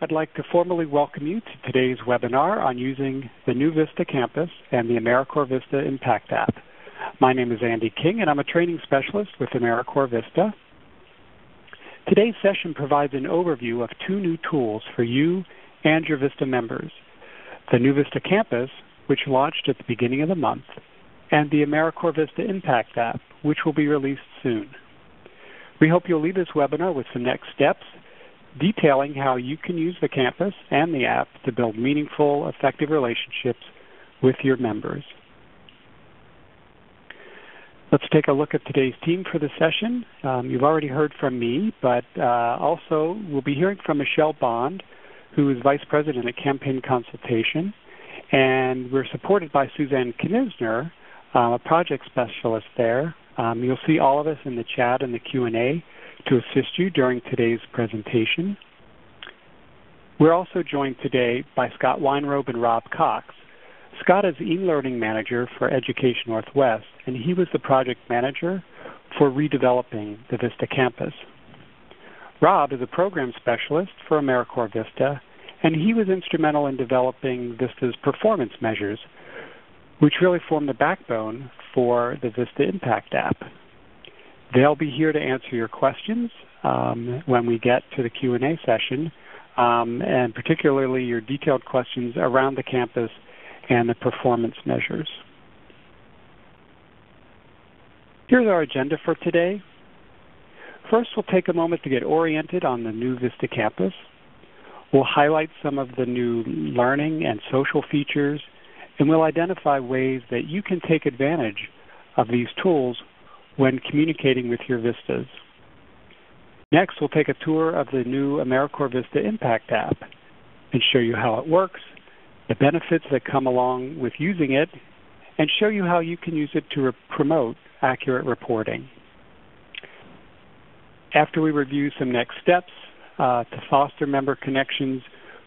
I'd like to formally welcome you to today's webinar on using the new VISTA Campus and the AmeriCorps VISTA Impact App. My name is Andy King, and I'm a training specialist with AmeriCorps VISTA. Today's session provides an overview of two new tools for you and your VISTA members: the new VISTA Campus, which launched at the beginning of the month, and the AmeriCorps VISTA Impact App, which will be released soon. We hope you'll leave this webinar with some next steps, detailing how you can use the campus and the app to build meaningful, effective relationships with your members. Let's take a look at today's team for the session. You've already heard from me, but also we'll be hearing from Michelle Bond, who is Vice President at Campaign Consultation, and we're supported by Suzanne Knisner, a project specialist there. You'll see all of us in the chat and the Q&A to assist you during today's presentation. We're also joined today by Scott Weinrobe and Rob Cox. Scott is e-learning manager for Education Northwest, and he was the project manager for redeveloping the VISTA campus. Rob is a program specialist for AmeriCorps VISTA, and he was instrumental in developing VISTA's performance measures, which really form the backbone for the VISTA Impact App. They'll be here to answer your questions when we get to the Q&A session, and particularly your detailed questions around the campus and the performance measures. Here's our agenda for today. First, we'll take a moment to get oriented on the new VISTA campus. We'll highlight some of the new learning and social features, and we'll identify ways that you can take advantage of these tools when communicating with your VISTAs. Next, we'll take a tour of the new AmeriCorps VISTA Impact App and show you how it works, the benefits that come along with using it, and show you how you can use it to promote accurate reporting. After we review some next steps to foster member connections,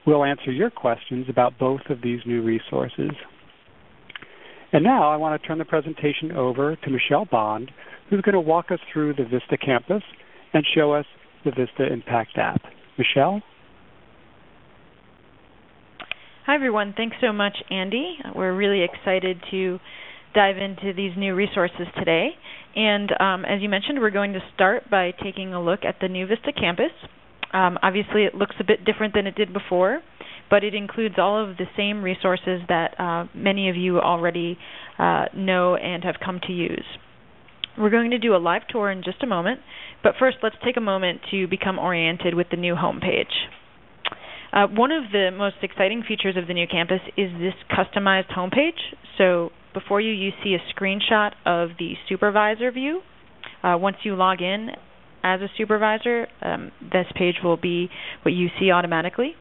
we'll answer your questions about both of these new resources. And now I want to turn the presentation over to Michelle Bond, who's going to walk us through the VISTA campus and show us the VISTA Impact App. Michelle? Hi, everyone. Thanks so much, Andy. We're really excited to dive into these new resources today. And as you mentioned, we're going to start by taking a look at the new VISTA campus. Obviously, it looks a bit different than it did before, but it includes all of the same resources that many of you already know and have come to use. We're going to do a live tour in just a moment, but first let's take a moment to become oriented with the new homepage. One of the most exciting features of the new campus is this customized homepage. So before you see a screenshot of the Supervisor view. Once you log in as a supervisor, this page will be what you see automatically.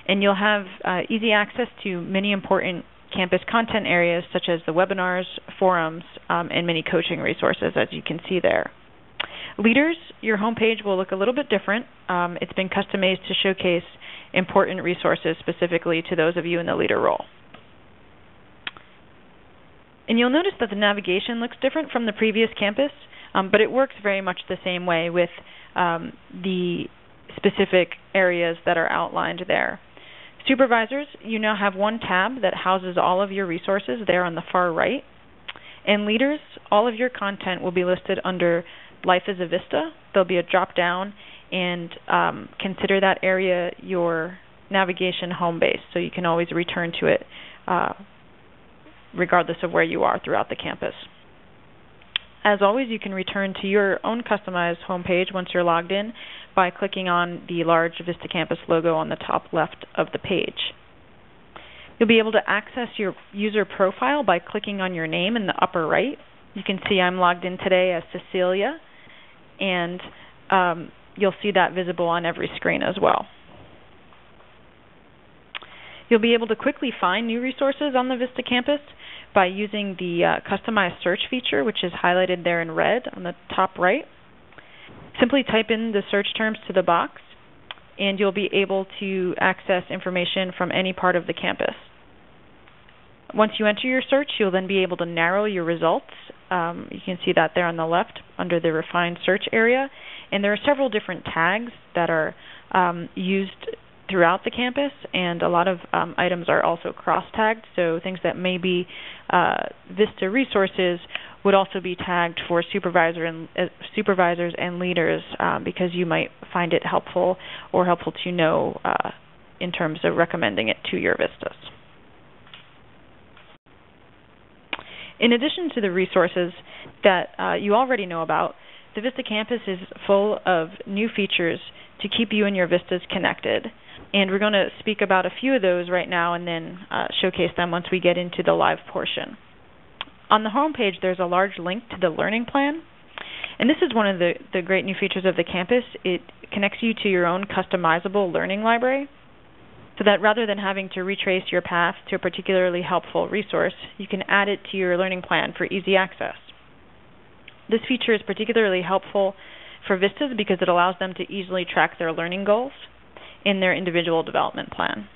And you'll have easy access to many important campus content areas such as the webinars, forums, and many coaching resources, as you can see there. Leaders, your homepage will look a little bit different. It's been customized to showcase important resources specifically to those of you in the leader role. And you'll notice that the navigation looks different from the previous campus, but it works very much the same way with the specific areas that are outlined there. Supervisors, you now have one tab that houses all of your resources there on the far right. And leaders, all of your content will be listed under Life as a VISTA. There'll be a drop down, and consider that area your navigation home base, so you can always return to it regardless of where you are throughout the campus. As always, you can return to your own customized homepage once you're logged in by clicking on the large VISTA Campus logo on the top left of the page. You'll be able to access your user profile by clicking on your name in the upper right. You can see I'm logged in today as Cecilia, and you'll see that visible on every screen as well. You'll be able to quickly find new resources on the VISTA campus by using the customized search feature, which is highlighted there in red on the top right. Simply type in the search terms to the box, and you'll be able to access information from any part of the campus. Once you enter your search, you'll then be able to narrow your results. You can see that there on the left under the refined search area. And there are several different tags that are used throughout the campus, and a lot of items are also cross-tagged, so things that may be VISTA resources would also be tagged for supervisors and leaders because you might find it helpful or helpful to know in terms of recommending it to your VISTAs. In addition to the resources that you already know about, the VISTA Campus is full of new features to keep you and your VISTAs connected. And we're going to speak about a few of those right now and then showcase them once we get into the live portion. On the home page, there's a large link to the learning plan. And this is one of the great new features of the campus. It connects you to your own customizable learning library, so that rather than having to retrace your path to a particularly helpful resource, you can add it to your learning plan for easy access. This feature is particularly helpful for VISTAs because it allows them to easily track their learning goals in their individual development plan.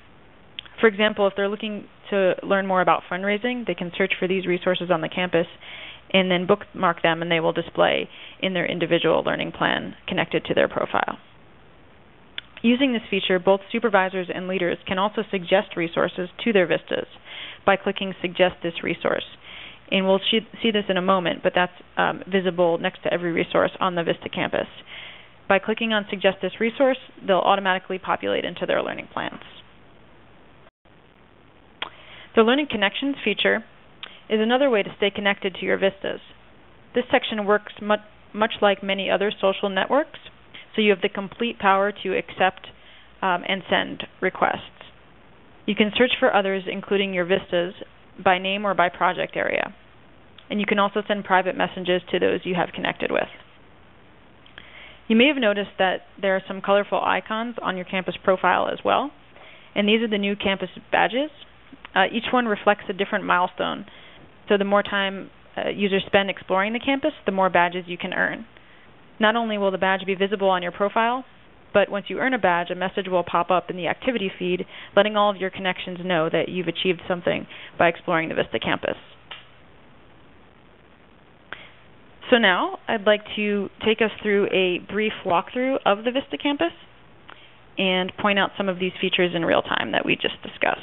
For example, if they're looking to learn more about fundraising, they can search for these resources on the campus and then bookmark them, and they will display in their individual learning plan connected to their profile. Using this feature, both supervisors and leaders can also suggest resources to their VISTAs by clicking Suggest this resource. And we'll see this in a moment, but that's visible next to every resource on the VISTA campus. By clicking on Suggest this resource, they'll automatically populate into their learning plans. The Learning Connections feature is another way to stay connected to your VISTAs. This section works much like many other social networks, so you have the complete power to accept and send requests. You can search for others, including your VISTAs, by name or by project area. And you can also send private messages to those you have connected with. You may have noticed that there are some colorful icons on your campus profile as well, and these are the new campus badges. Each one reflects a different milestone, so the more time users spend exploring the campus, the more badges you can earn. Not only will the badge be visible on your profile, but once you earn a badge, a message will pop up in the activity feed, letting all of your connections know that you've achieved something by exploring the VISTA campus. So now, I'd like to take us through a brief walkthrough of the VISTA campus and point out some of these features in real time that we just discussed.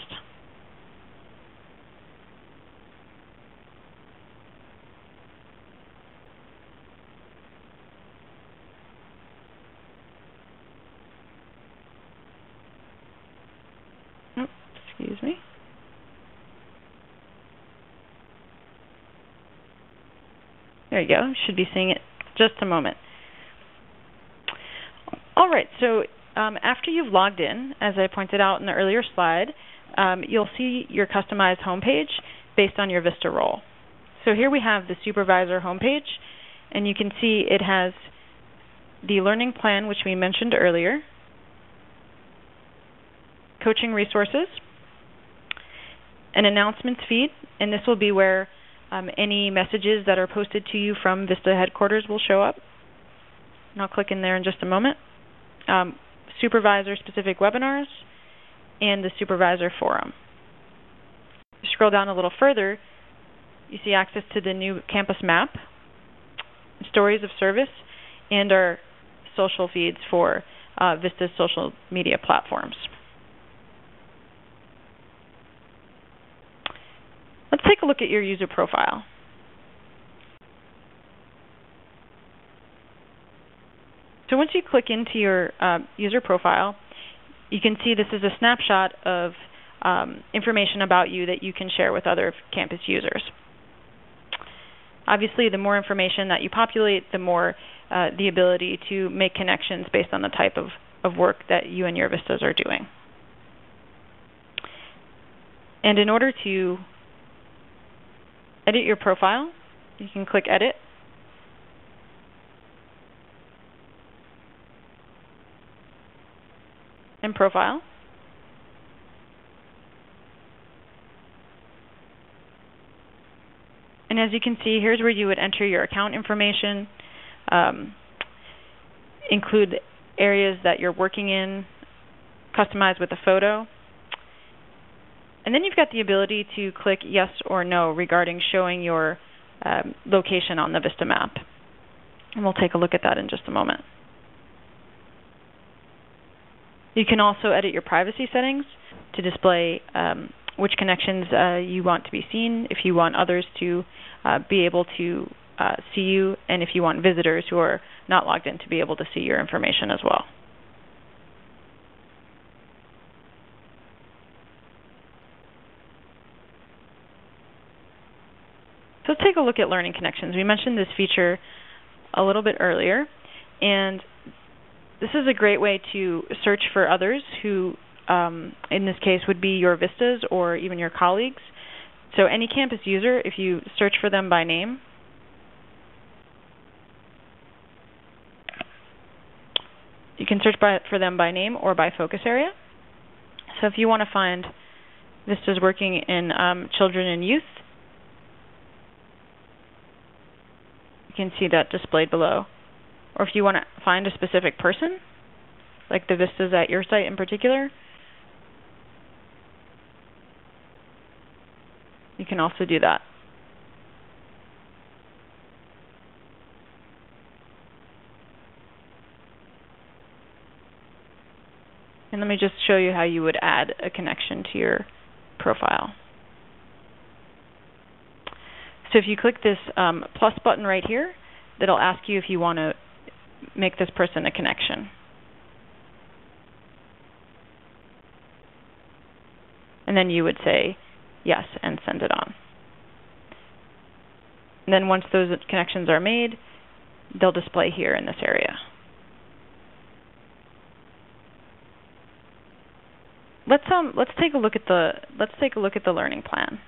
Excuse me. There you go. Should be seeing it just a moment. All right. So after you've logged in, as I pointed out in the earlier slide, you'll see your customized homepage based on your VISTA role. So here we have the Supervisor homepage, and you can see it has the learning plan, which we mentioned earlier, coaching resources, an announcements feed, and this will be where any messages that are posted to you from VISTA headquarters will show up. And I'll click in there in just a moment. Supervisor-specific webinars, and the Supervisor forum. If you scroll down a little further, you see access to the new campus map, stories of service, and our social feeds for VISTA's social media platforms. Let's take a look at your user profile. So once you click into your user profile, you can see this is a snapshot of information about you that you can share with other campus users. Obviously, the more information that you populate, the more the ability to make connections based on the type of work that you and your VISTAs are doing. And in order to edit your profile, you can click Edit. And Profile. And as you can see, here's where you would enter your account information, include areas that you're working in, customize with a photo. And then you've got the ability to click yes or no regarding showing your location on the Vista Map. And we'll take a look at that in just a moment. You can also edit your privacy settings to display which connections you want to be seen, if you want others to be able to see you, and if you want visitors who are not logged in to be able to see your information as well. So let's take a look at learning connections. We mentioned this feature a little bit earlier, and this is a great way to search for others who, in this case, would be your VISTAs or even your colleagues. So any campus user, if you search for them by name, you can search for them by name or by focus area. So if you want to find VISTAs working in children and youth, you can see that displayed below. Or if you want to find a specific person, like the VISTAs at your site in particular, you can also do that. And let me just show you how you would add a connection to your profile. So if you click this plus button right here, that'll ask you if you want to make this person a connection. And then you would say yes and send it on. And then once those connections are made, they'll display here in this area. Let's take a look at the learning plan.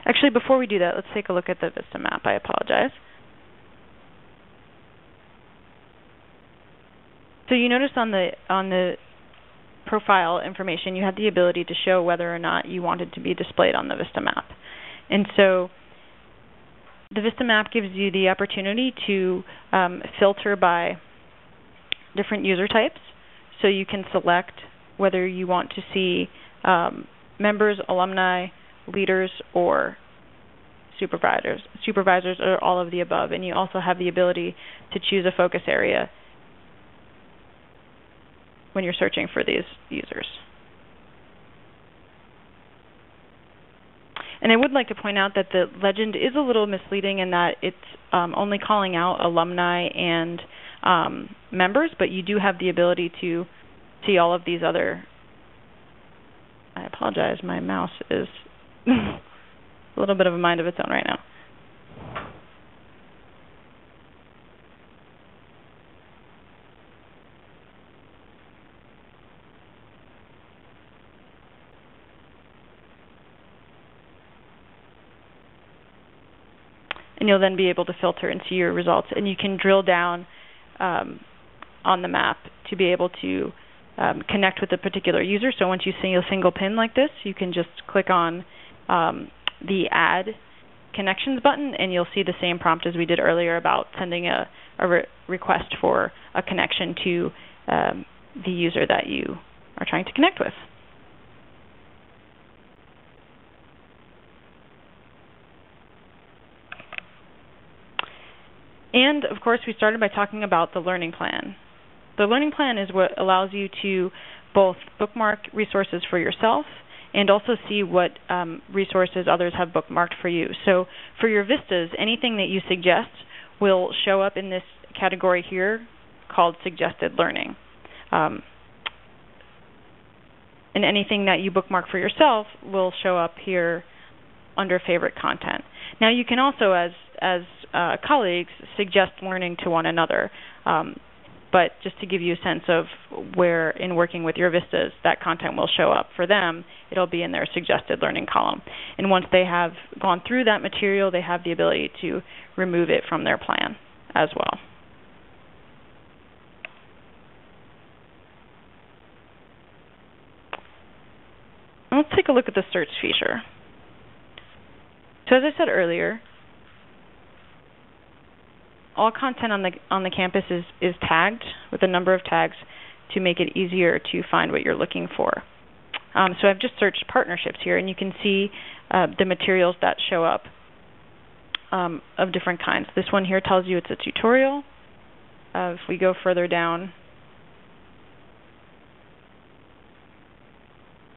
Actually, before we do that, let's take a look at the Vista Map. I apologize. So you notice on the profile information, you had the ability to show whether or not you wanted to be displayed on the Vista Map. And so the Vista Map gives you the opportunity to filter by different user types. So you can select whether you want to see members, alumni, leaders, or supervisors, or all of the above. And you also have the ability to choose a focus area when you're searching for these users. And I would like to point out that the legend is a little misleading in that it's only calling out alumni and members, but you do have the ability to see all of these other. I apologize, my mouse is a little bit of a mind of its own right now. And you'll then be able to filter and see your results. And you can drill down on the map to be able to connect with a particular user. So once you see a single pin like this, you can just click on the Add Connections button, and you'll see the same prompt as we did earlier about sending a request for a connection to the user that you are trying to connect with. And, of course, we started by talking about the learning plan. The learning plan is what allows you to both bookmark resources for yourself and also see what resources others have bookmarked for you. So for your VISTAs, anything that you suggest will show up in this category here called Suggested Learning. And anything that you bookmark for yourself will show up here under Favorite Content. Now you can also, as colleagues, suggest learning to one another. But just to give you a sense of where, in working with your VISTAs, that content will show up for them, it'll be in their Suggested Learning column. And once they have gone through that material, they have the ability to remove it from their plan as well. And let's take a look at the search feature. So as I said earlier, all content on the campus is tagged with a number of tags to make it easier to find what you're looking for. So I've just searched partnerships here, and you can see the materials that show up of different kinds. This one here tells you it's a tutorial. If we go further down,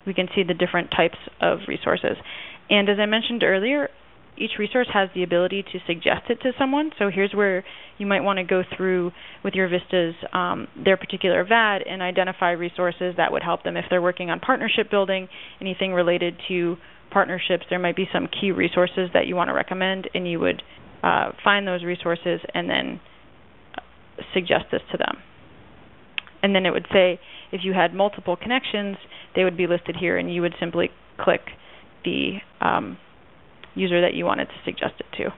we can see the different types of resources. And as I mentioned earlier, each resource has the ability to suggest it to someone. So here's where you might want to go through with your VISTAs their particular VAD and identify resources that would help them. If they're working on partnership building, anything related to partnerships, there might be some key resources that you want to recommend, and you would find those resources and then suggest this to them. And then it would say if you had multiple connections, they would be listed here, and you would simply click the user that you wanted to suggest it to.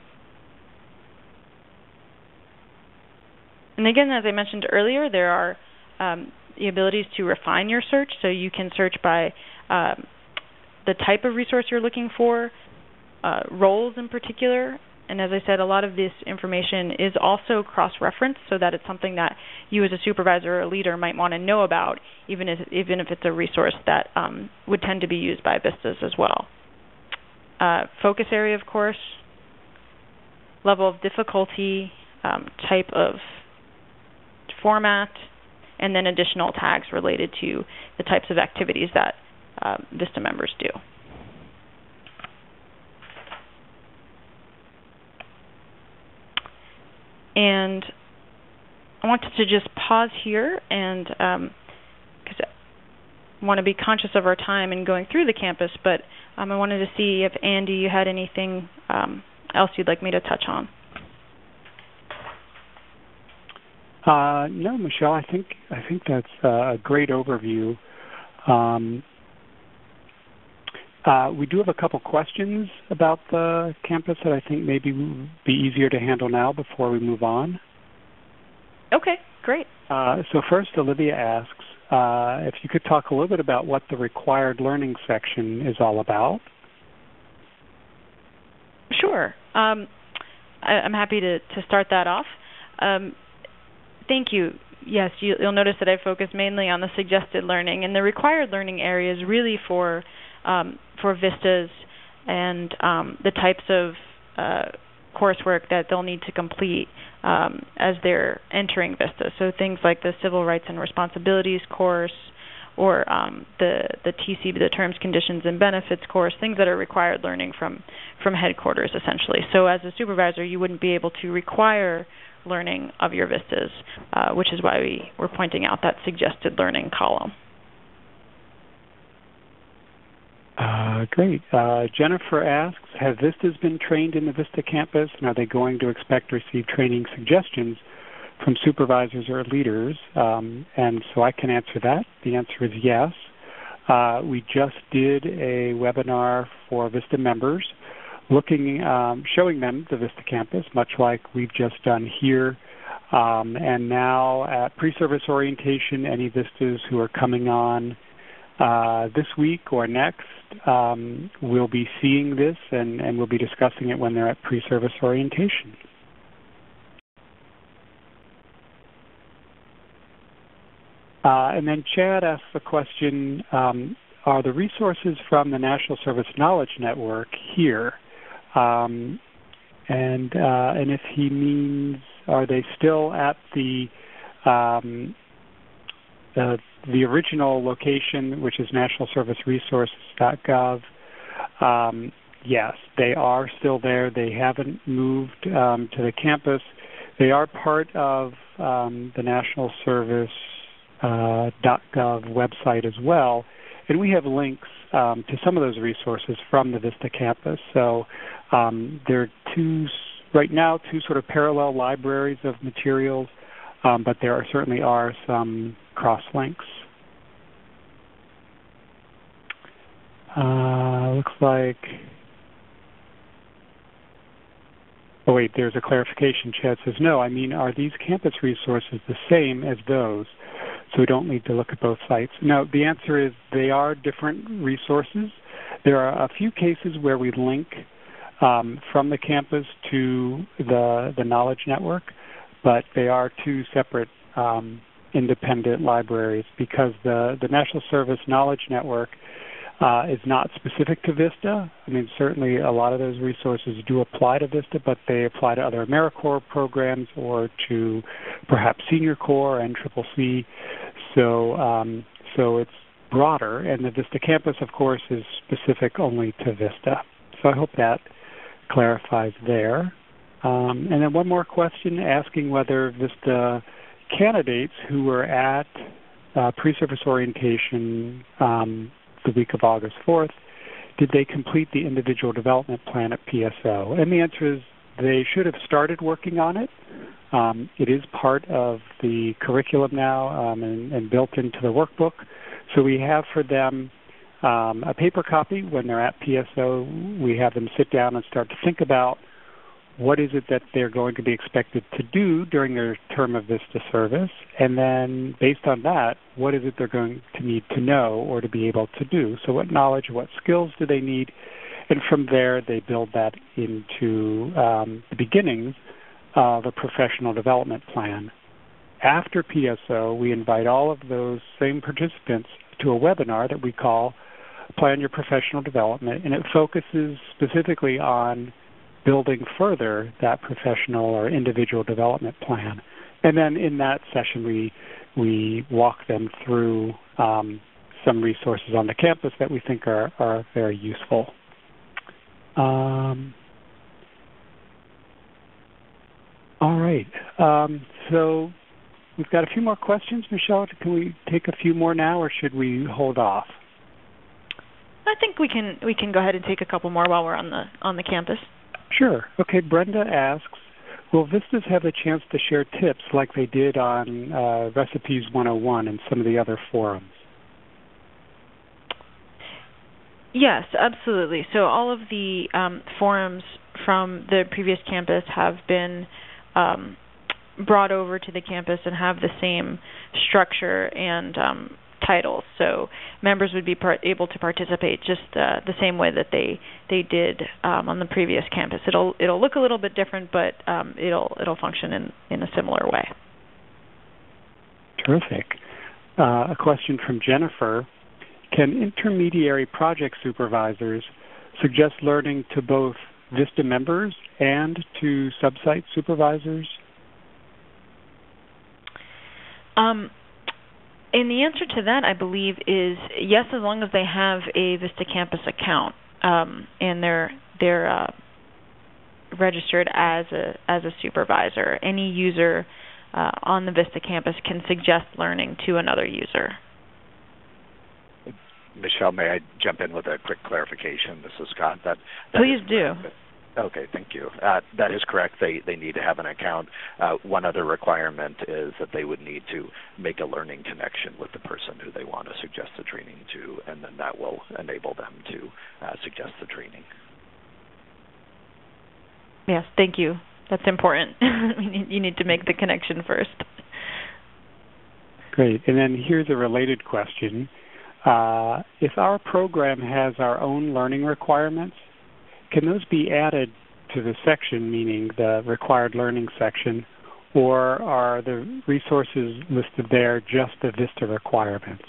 And again, as I mentioned earlier, there are the abilities to refine your search, so you can search by the type of resource you're looking for, roles in particular. And as I said, a lot of this information is also cross-referenced, so that it's something that you as a supervisor or a leader might want to know about, even if it's a resource that would tend to be used by VISTAs as well. Focus area, of course, level of difficulty, type of format, and then additional tags related to the types of activities that VISTA members do. And I wanted to just pause here and because I want to be conscious of our time in going through the campus, but I wanted to see if, Andy, you had anything else you'd like me to touch on. No, Michelle, I think that's a great overview. We do have a couple questions about the campus that I think maybe would be easier to handle now before we move on. Okay, great. So first, Olivia asks if you could talk a little bit about what the required learning section is all about. Sure. I'm happy to start that off. Thank you. Yes, you'll notice that I focus mainly on the suggested learning, and the required learning area is really for VISTAs and the types of coursework that they'll need to complete as they're entering VISTA. So things like the Civil Rights and Responsibilities course, or the TC, the Terms, Conditions, and Benefits course, things that are required learning from headquarters, essentially. So as a supervisor, you wouldn't be able to require learning of your VISTAs, which is why we're pointing out that suggested learning column. Great. Jennifer asks, have VISTAs been trained in the VISTA campus, and are they going to expect to receive training suggestions from supervisors or leaders? And so I can answer that. The answer is yes. We just did a webinar for VISTA members showing them the VISTA campus, much like we've just done here. And now at pre-service orientation, any VISTAs who are coming on this week or next will be seeing this, and we'll be discussing it when they're at pre-service orientation. And then Chad asks the question, are the resources from the National Service Knowledge Network here? And if he means, are they still at the original location, which is nationalserviceresources.gov? Yes, they are still there. They haven't moved to the campus. They are part of the National Service .gov website as well, and we have links to some of those resources from the VISTA campus. So there are right now two sort of parallel libraries of materials, but there certainly are some cross-links. Looks like, oh wait, there's a clarification. Chad says, no, I mean, are these campus resources the same as those? So we don't need to look at both sites. No, the answer is they are different resources. There are a few cases where we link from the campus to the Knowledge Network, but they are two separate independent libraries, because the National Service Knowledge Network is not specific to VISTA. I mean, certainly a lot of those resources do apply to VISTA, but they apply to other AmeriCorps programs or to perhaps Senior Corps and CCC. So it's broader, and the VISTA Campus, of course, is specific only to VISTA. So I hope that clarifies there. And then one more question asking whether VISTA candidates who were at pre-service orientation the week of August 4th, did they complete the individual development plan at PSO? And the answer is they should have started working on it. It is part of the curriculum now and built into the workbook. So we have for them a paper copy when they're at PSO. We have them sit down and start to think about what is it that they're going to be expected to do during their term of VISTA service, and then based on that, what is it they're going to need to know or to be able to do? So what knowledge, what skills do they need? And from there, they build that into the beginnings of a professional development plan. After PSO, we invite all of those same participants to a webinar that we call Plan Your Professional Development, and it focuses specifically on building further that professional or individual development plan. And then in that session, we walk them through some resources on the campus that we think are very useful. All right. So we've got a few more questions. Michelle, can we take a few more now, or should we hold off? I think we can go ahead and take a couple more while we're on the campus. Sure. Okay, Brenda asks, will VISTAs have a chance to share tips like they did on Recipes 101 and some of the other forums? Yes, absolutely. So all of the forums from the previous campus have been brought over to the campus and have the same structure and titles. So members would be able to participate just the same way that they did on the previous campus. It'll look a little bit different, but it'll function in a similar way. Terrific. A question from Jennifer. Can intermediary project supervisors suggest learning to both VISTA members and to sub-site supervisors? And the answer to that, I believe, is yes, as long as they have a VISTA Campus account and they're registered as a supervisor. Any user on the VISTA Campus can suggest learning to another user. Michelle, may I jump in with a quick clarification? This is Scott. Please do. Okay, thank you. That is correct. They need to have an account. One other requirement is that they would need to make a learning connection with the person who they want to suggest the training to, and then that will enable them to suggest the training. Yes, thank you. That's important. You need to make the connection first. Great. And then here's a related question. If our program has our own learning requirements, can those be added to the section, meaning the required learning section, or are the resources listed there just the VISTA requirements?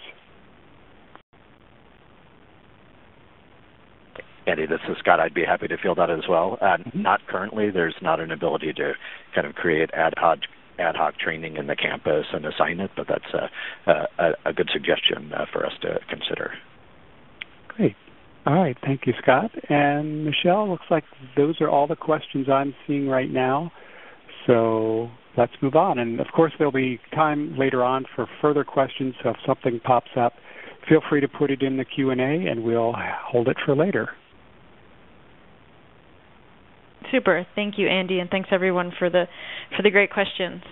Andy, this is Scott. I'd be happy to field that as well. Not currently. There's not an ability to kind of create ad hoc training in the campus and assign it, but that's a good suggestion for us to consider. Great. All right. Thank you, Scott. And Michelle, looks like those are all the questions I'm seeing right now. So let's move on. And, of course, there'll be time later on for further questions. So if something pops up, feel free to put it in the Q&A, and we'll hold it for later. Super. Thank you, Andy, and thanks, everyone, for the great questions.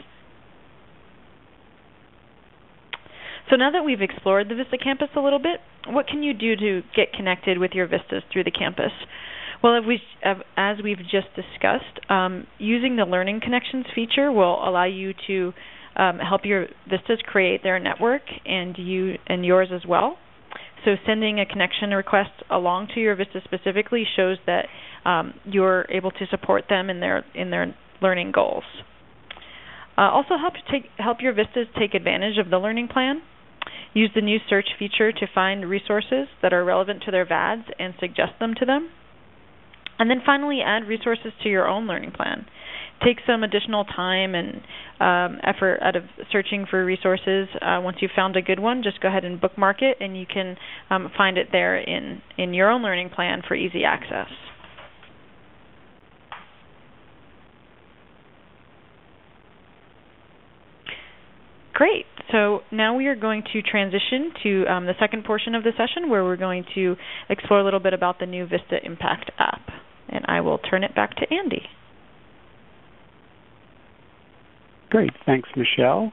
So now that we've explored the VISTA Campus a little bit, what can you do to get connected with your VISTAs through the campus? Well, as we've just discussed, using the Learning Connections feature will allow you to help your VISTAs create their network and yours as well. So sending a connection request along to your VISTA specifically shows that you're able to support them in their learning goals. Also help your VISTAs take advantage of the learning plan. use the new search feature to find resources that are relevant to their VADs and suggest them to them. And then finally, add resources to your own learning plan. Take some additional time and effort out of searching for resources. Once you've found a good one, just go ahead and bookmark it, and you can find it there in your own learning plan for easy access. Great. So now we are going to transition to the second portion of the session, where we're going to explore a little bit about the new VISTA Impact App. And I will turn it back to Andy. Great. Thanks, Michelle.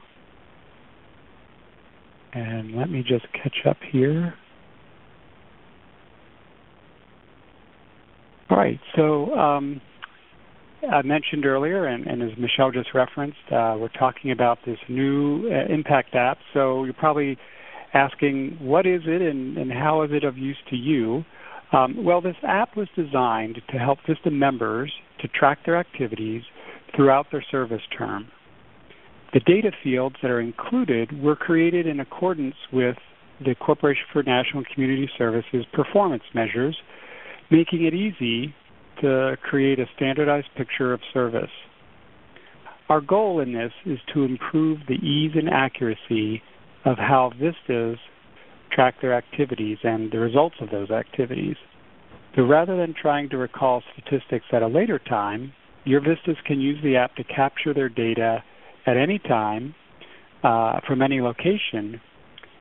And let me just catch up here. All right. So I mentioned earlier, and as Michelle just referenced, we're talking about this new Impact App. So you're probably asking, what is it and how is it of use to you? Well, this app was designed to help VISTA members to track their activities throughout their service term. The data fields that are included were created in accordance with the Corporation for National and Community Services performance measures, making it easy to create a standardized picture of service. Our goal in this is to improve the ease and accuracy of how VISTAs track their activities and the results of those activities. So rather than trying to recall statistics at a later time, your VISTAs can use the app to capture their data at any time from any location,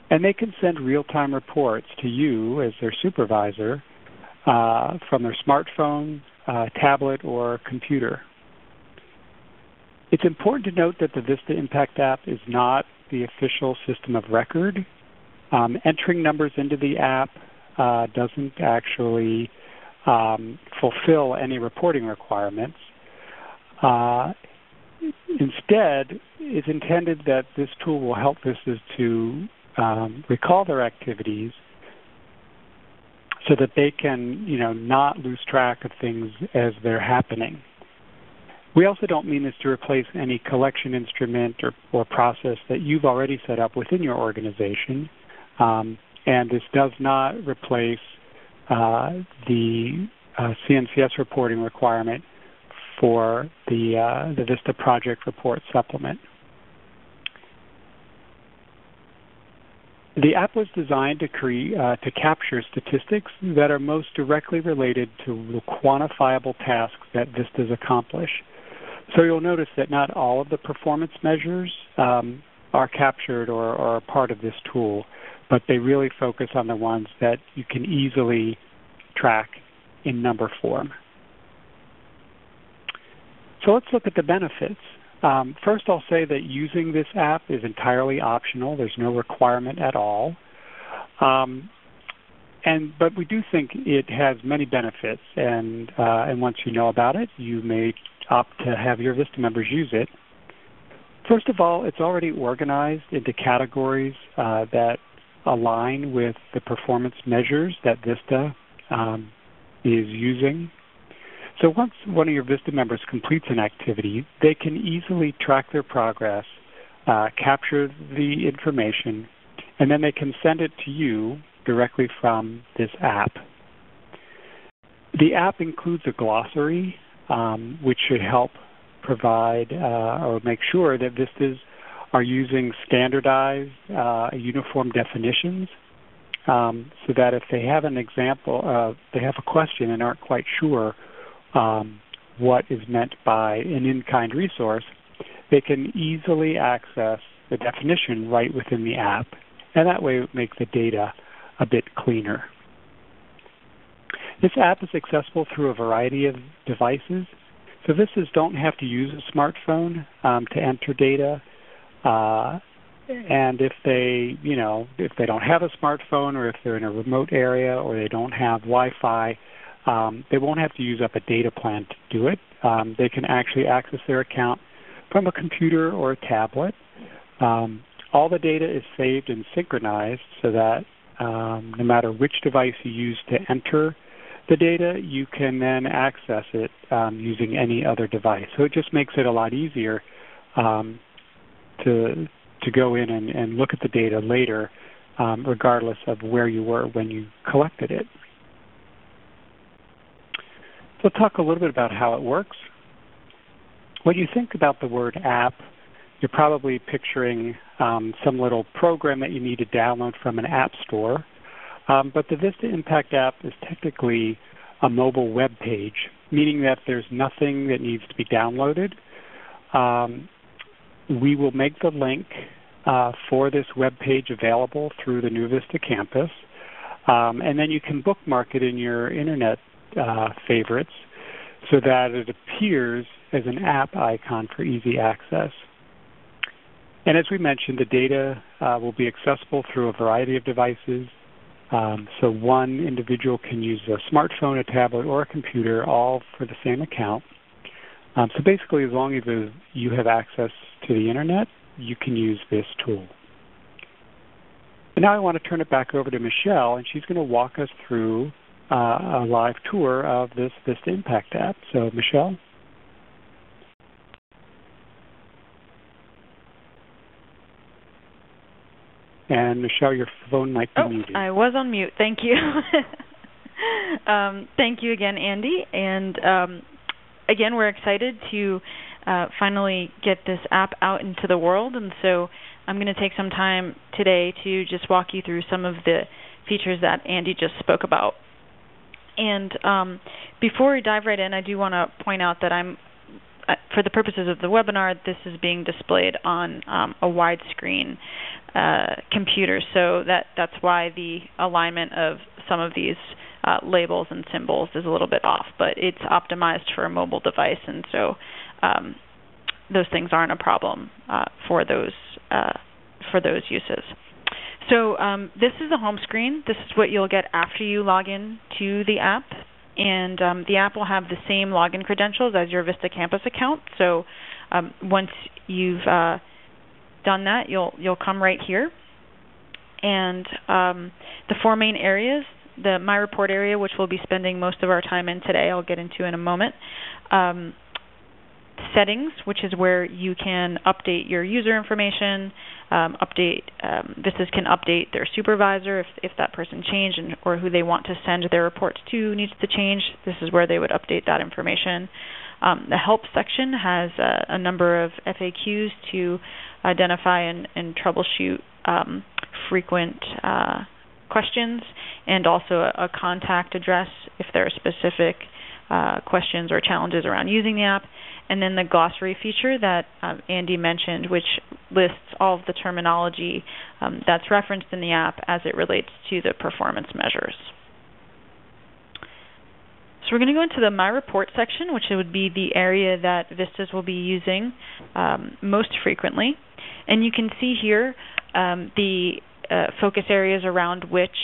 and they can send real-time reports to you as their supervisor from their smartphone, tablet, or computer. It's important to note that the VISTA Impact App is not the official system of record. Entering numbers into the app doesn't actually fulfill any reporting requirements. Instead, it's intended that this tool will help VISTAs to recall their activities so that they can, not lose track of things as they're happening. We also don't mean this to replace any collection instrument or process that you've already set up within your organization, and this does not replace the CNCS reporting requirement for the VISTA Project Report Supplement. The app was designed to capture statistics that are most directly related to the quantifiable tasks that VISTAs accomplish. So you'll notice that not all of the performance measures are captured or are part of this tool, but they really focus on the ones that you can easily track in number form. So let's look at the benefits. First, I'll say that using this app is entirely optional. There's no requirement at all. But we do think it has many benefits, and once you know about it, you may opt to have your VISTA members use it. First of all, it's already organized into categories that align with the performance measures that VISTA is using. So once one of your VISTA members completes an activity, they can easily track their progress, capture the information, and then they can send it to you directly from this app. The app includes a glossary, which should help provide or make sure that VISTAs are using standardized, uniform definitions, so that if they have an example, they have a question and aren't quite sure what is meant by an in-kind resource, they can easily access the definition right within the app, and that way it makes the data a bit cleaner. This app is accessible through a variety of devices, so VISTAs don't have to use a smartphone to enter data, and if they don't have a smartphone, or if they're in a remote area, or they don't have Wi-Fi, they won't have to use up a data plan to do it. They can actually access their account from a computer or a tablet. All the data is saved and synchronized so that no matter which device you use to enter the data, you can then access it using any other device. So it just makes it a lot easier to to go in and look at the data later, regardless of where you were when you collected it. So let's talk a little bit about how it works. When you think about the word app, you're probably picturing some little program that you need to download from an app store. But the VISTA Impact App is technically a mobile web page, meaning that there's nothing that needs to be downloaded. We will make the link for this web page available through the new VISTA Campus, and then you can bookmark it in your internet favorites so that it appears as an app icon for easy access. And as we mentioned, the data will be accessible through a variety of devices. So one individual can use a smartphone, a tablet, or a computer, all for the same account. So basically, as long as you have access to the internet, you can use this tool. And now I want to turn it back over to Michelle, and she's going to walk us through a live tour of this VISTA Impact App. So, Michelle? And Michelle, your phone might be muted. I was on mute. Thank you. Thank you again, Andy. And again, we're excited to finally get this app out into the world. And so I'm going to take some time today to just walk you through some of the features that Andy just spoke about. And before we dive right in, I do want to point out that for the purposes of the webinar, this is being displayed on a widescreen computer, so that's why the alignment of some of these labels and symbols is a little bit off, but it's optimized for a mobile device, and so those things aren't a problem for those uses. So this is the home screen. This is what you'll get after you log in to the app. And the app will have the same login credentials as your VISTA Campus account. So once you've done that, you'll come right here. And the four main areas, the My Report area, which we'll be spending most of our time in today, I'll get into in a moment. Settings, which is where you can update your user information, Vistas can update their supervisor if that person changed or who they want to send their reports to needs to change. This is where they would update that information. The Help section has a number of FAQs to identify and troubleshoot frequent questions, and also a contact address if there are specific questions or challenges around using the app. And then the Glossary feature that Andy mentioned, which lists all of the terminology that's referenced in the app as it relates to the performance measures. So we're going to go into the My Report section, which would be the area that Vistas will be using most frequently. And you can see here the focus areas around which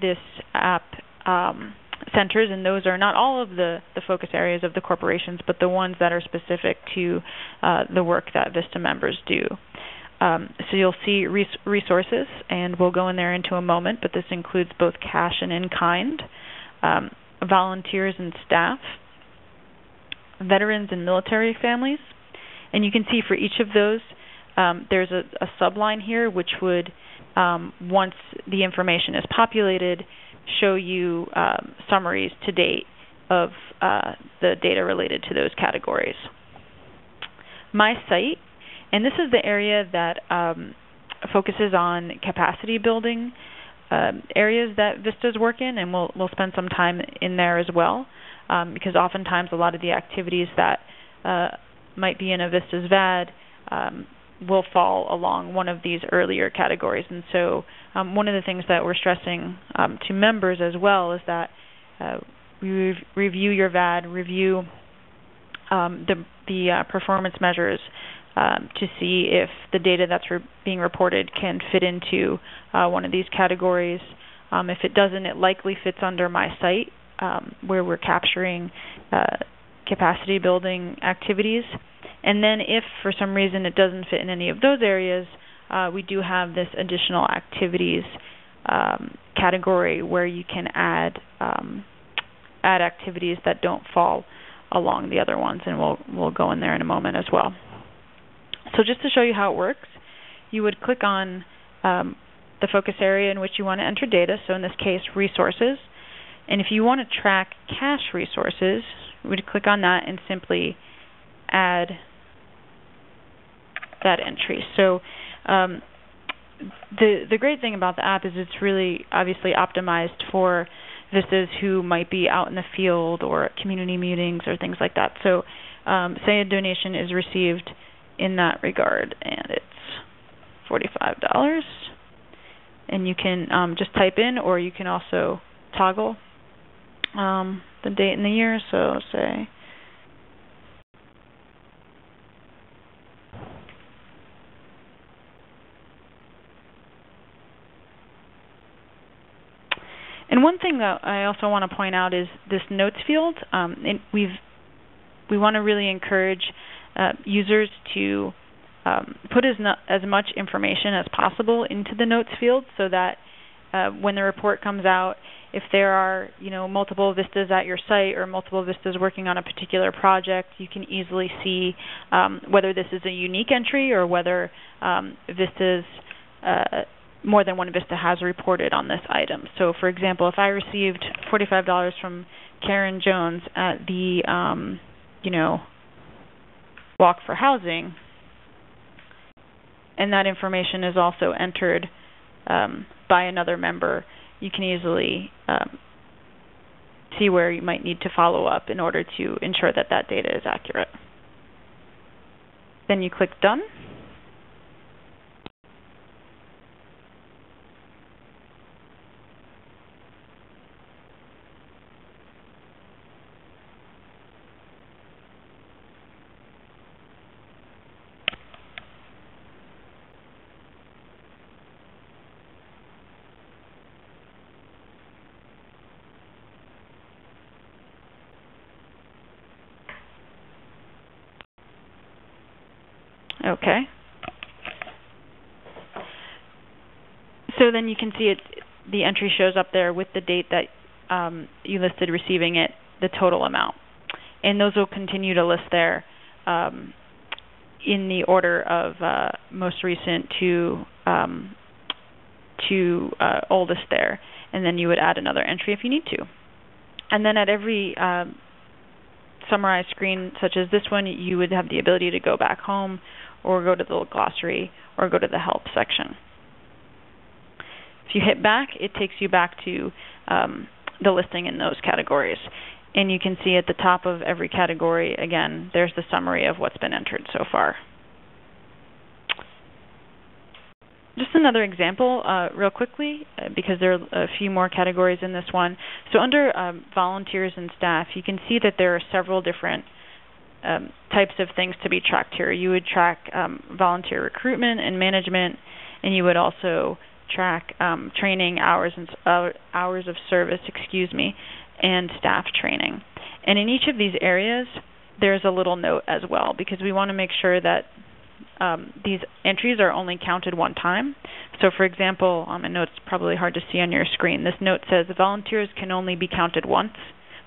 this app centers, and those are not all of the focus areas of the corporations, but the ones that are specific to the work that VISTA members do. So you'll see resources, and we'll go in there into a moment, but this includes both cash and in-kind, volunteers and staff, veterans and military families. And you can see for each of those, there's a subline here which would, once the information is populated, show you summaries to date of the data related to those categories. My Site, and this is the area that focuses on capacity building areas that Vistas work in, and we'll spend some time in there as well, because oftentimes a lot of the activities that might be in a Vistas VAD will fall along one of these earlier categories. And so one of the things that we're stressing to members as well is that review your VAD, review the performance measures to see if the data that's being reported can fit into one of these categories. If it doesn't, it likely fits under My Site, where we're capturing capacity building activities. And then if for some reason it doesn't fit in any of those areas, we do have this additional activities category where you can add activities that don't fall along the other ones, and we'll go in there in a moment as well. So just to show you how it works, you would click on the focus area in which you want to enter data, so in this case, resources. And if you want to track cache resources, you would click on that and simply add that entry. So the great thing about the app is it's really obviously optimized for VISTAs who might be out in the field or at community meetings or things like that. So say a donation is received in that regard, and it's $45. And you can just type in, or you can also toggle the date and the year. So say and one thing that I also want to point out is this notes field. We want to really encourage users to put as much information as possible into the notes field, so that when the report comes out, if there are multiple VISTAs at your site or multiple VISTAs working on a particular project, you can easily see whether this is a unique entry or whether VISTAs more than one VISTA has reported on this item. So, for example, if I received $45 from Karen Jones at the Walk for Housing, and that information is also entered by another member, you can easily see where you might need to follow up in order to ensure that that data is accurate. Then you click Done. Okay. So then you can see the entry shows up there with the date that you listed receiving it, the total amount. And those will continue to list there in the order of most recent to oldest there. And then you would add another entry if you need to. And then at every summarized screen such as this one, you would have the ability to go back home or go to the glossary or go to the help section. If you hit back, it takes you back to the listing in those categories. And you can see at the top of every category, again, there's the summary of what's been entered so far. Just another example real quickly, because there are a few more categories in this one. So under volunteers and staff, you can see that there are several different types of things to be tracked here. You would track volunteer recruitment and management, and you would also track training hours of service, and staff training. And in each of these areas, there's a little note as well, because we want to make sure that these entries are only counted one time. So, for example, I know it's probably hard to see on your screen. This note says volunteers can only be counted once.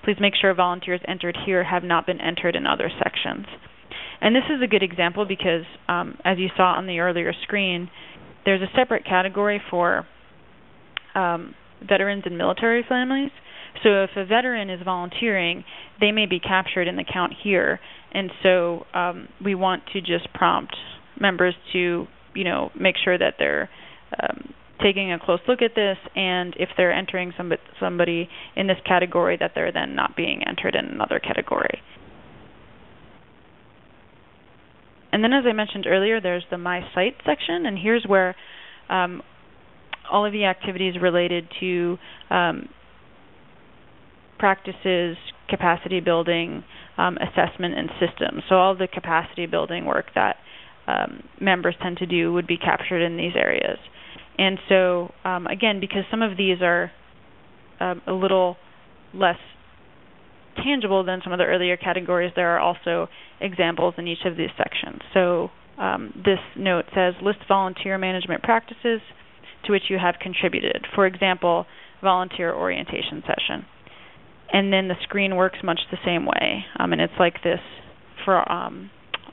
Please make sure volunteers entered here have not been entered in other sections. And this is a good example because, as you saw on the earlier screen, there's a separate category for veterans and military families. So if a veteran is volunteering, they may be captured in the count here. And so we want to just prompt members to, make sure that they're taking a close look at this, and if they're entering somebody in this category, that they're then not being entered in another category. And then, as I mentioned earlier, there's the My Site section, and here's where all of the activities related to practices, capacity building, assessment, and systems. So all the capacity building work that members tend to do would be captured in these areas. And so, again, because some of these are a little less tangible than some of the earlier categories, there are also examples in each of these sections. So this note says, list volunteer management practices to which you have contributed. For example, volunteer orientation session. And then the screen works much the same way. And it's like this for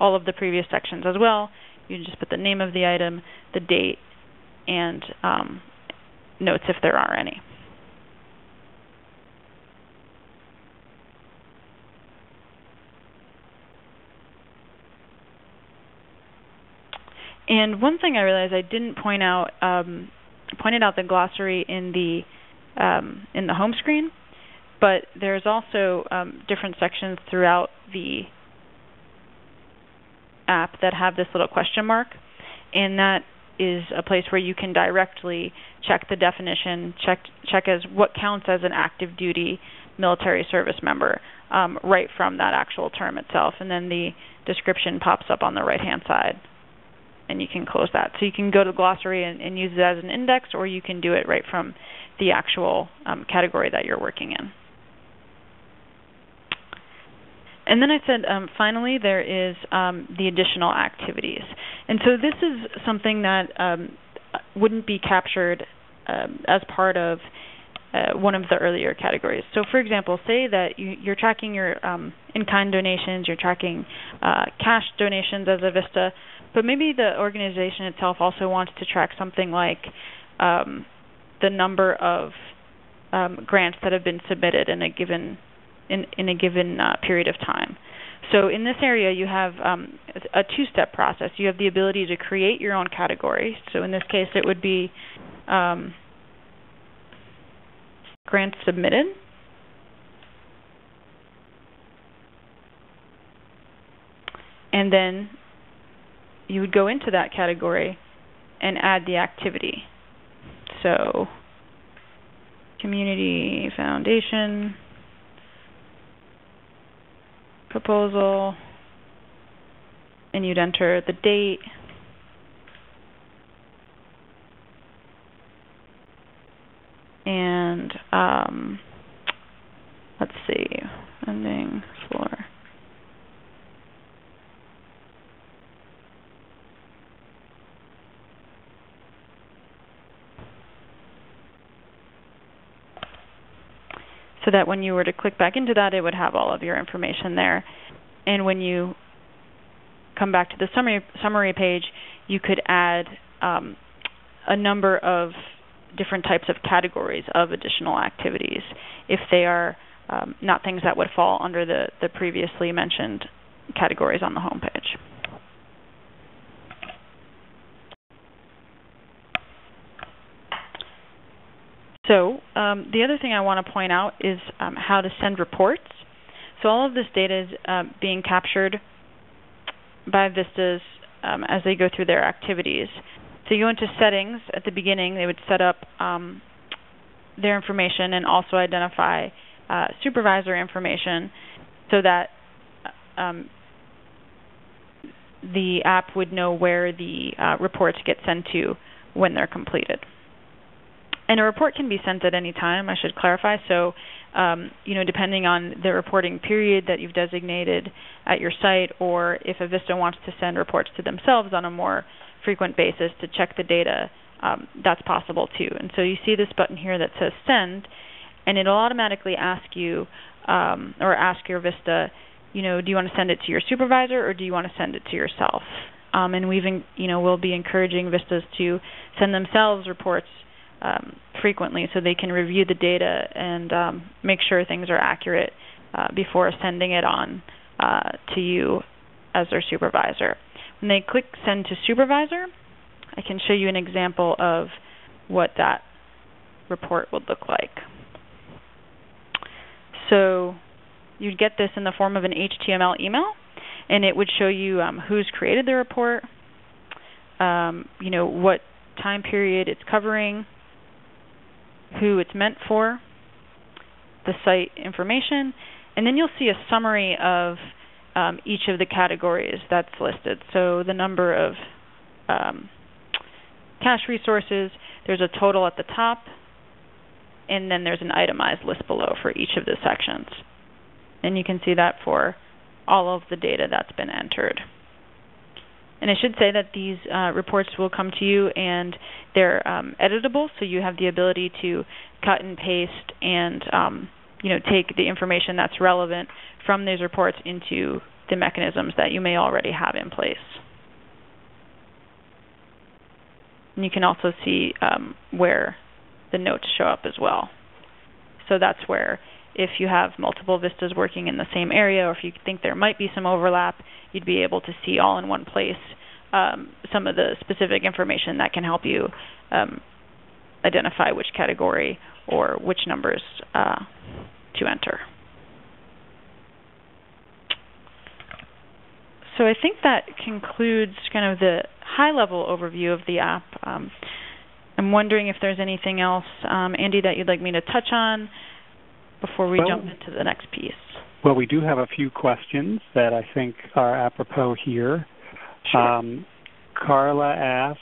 all of the previous sections as well. You just put the name of the item, the date, and notes if there are any. And one thing I realized I didn't point out, pointed out the glossary in the home screen, but there's also different sections throughout the app that have this little question mark, and that is a place where you can directly check the definition, check as what counts as an active duty military service member right from that actual term itself, and then the description pops up on the right-hand side, and you can close that. So you can go to glossary and use it as an index, or you can do it right from the actual category that you're working in. And then I said, finally, there is the additional activities. And so this is something that wouldn't be captured as part of one of the earlier categories. So, for example, say that you're tracking your in-kind donations, you're tracking cash donations as a VISTA, but maybe the organization itself also wants to track something like the number of grants that have been submitted in a given period of time. So in this area, you have a two-step process. You have the ability to create your own category. So in this case, it would be grants submitted. And then you would go into that category and add the activity. So community foundation, proposal, and you'd enter the date, and let's see, funding for so that when you were to click back into that, it would have all of your information there. And when you come back to the summary page, you could add a number of different types of categories of additional activities if they are not things that would fall under the previously mentioned categories on the home page. So the other thing I want to point out is how to send reports. So all of this data is being captured by VISTAs as they go through their activities. So you go into settings at the beginning. They would set up their information and also identify supervisor information so that the app would know where the reports get sent to when they're completed. And a report can be sent at any time, I should clarify. So, depending on the reporting period that you've designated at your site, or if a VISTA wants to send reports to themselves on a more frequent basis to check the data, that's possible too. And so you see this button here that says Send, and it'll automatically ask you, or ask your VISTA, do you want to send it to your supervisor or do you want to send it to yourself? And we'll be encouraging VISTAs to send themselves reports frequently so they can review the data and make sure things are accurate before sending it on to you as their supervisor. When they click Send to Supervisor, I can show you an example of what that report would look like. So you'd get this in the form of an HTML email, and it would show you who's created the report, what time period it's covering, who it's meant for, the site information, and then you'll see a summary of each of the categories that's listed. So the number of cash resources, there's a total at the top, and then there's an itemized list below for each of the sections. And you can see that for all of the data that's been entered. And I should say that these reports will come to you and they're editable, so you have the ability to cut and paste and take the information that's relevant from these reports into the mechanisms that you may already have in place. And you can also see where the notes show up as well. So that's where, if you have multiple vistas working in the same area, or if you think there might be some overlap, you'd be able to see all in one place some of the specific information that can help you identify which category or which numbers to enter. So I think that concludes kind of the high-level overview of the app. I'm wondering if there's anything else, Andy, that you'd like me to touch on before we jump into the next piece. Well, we do have a few questions that I think are apropos here. Sure. Carla asks,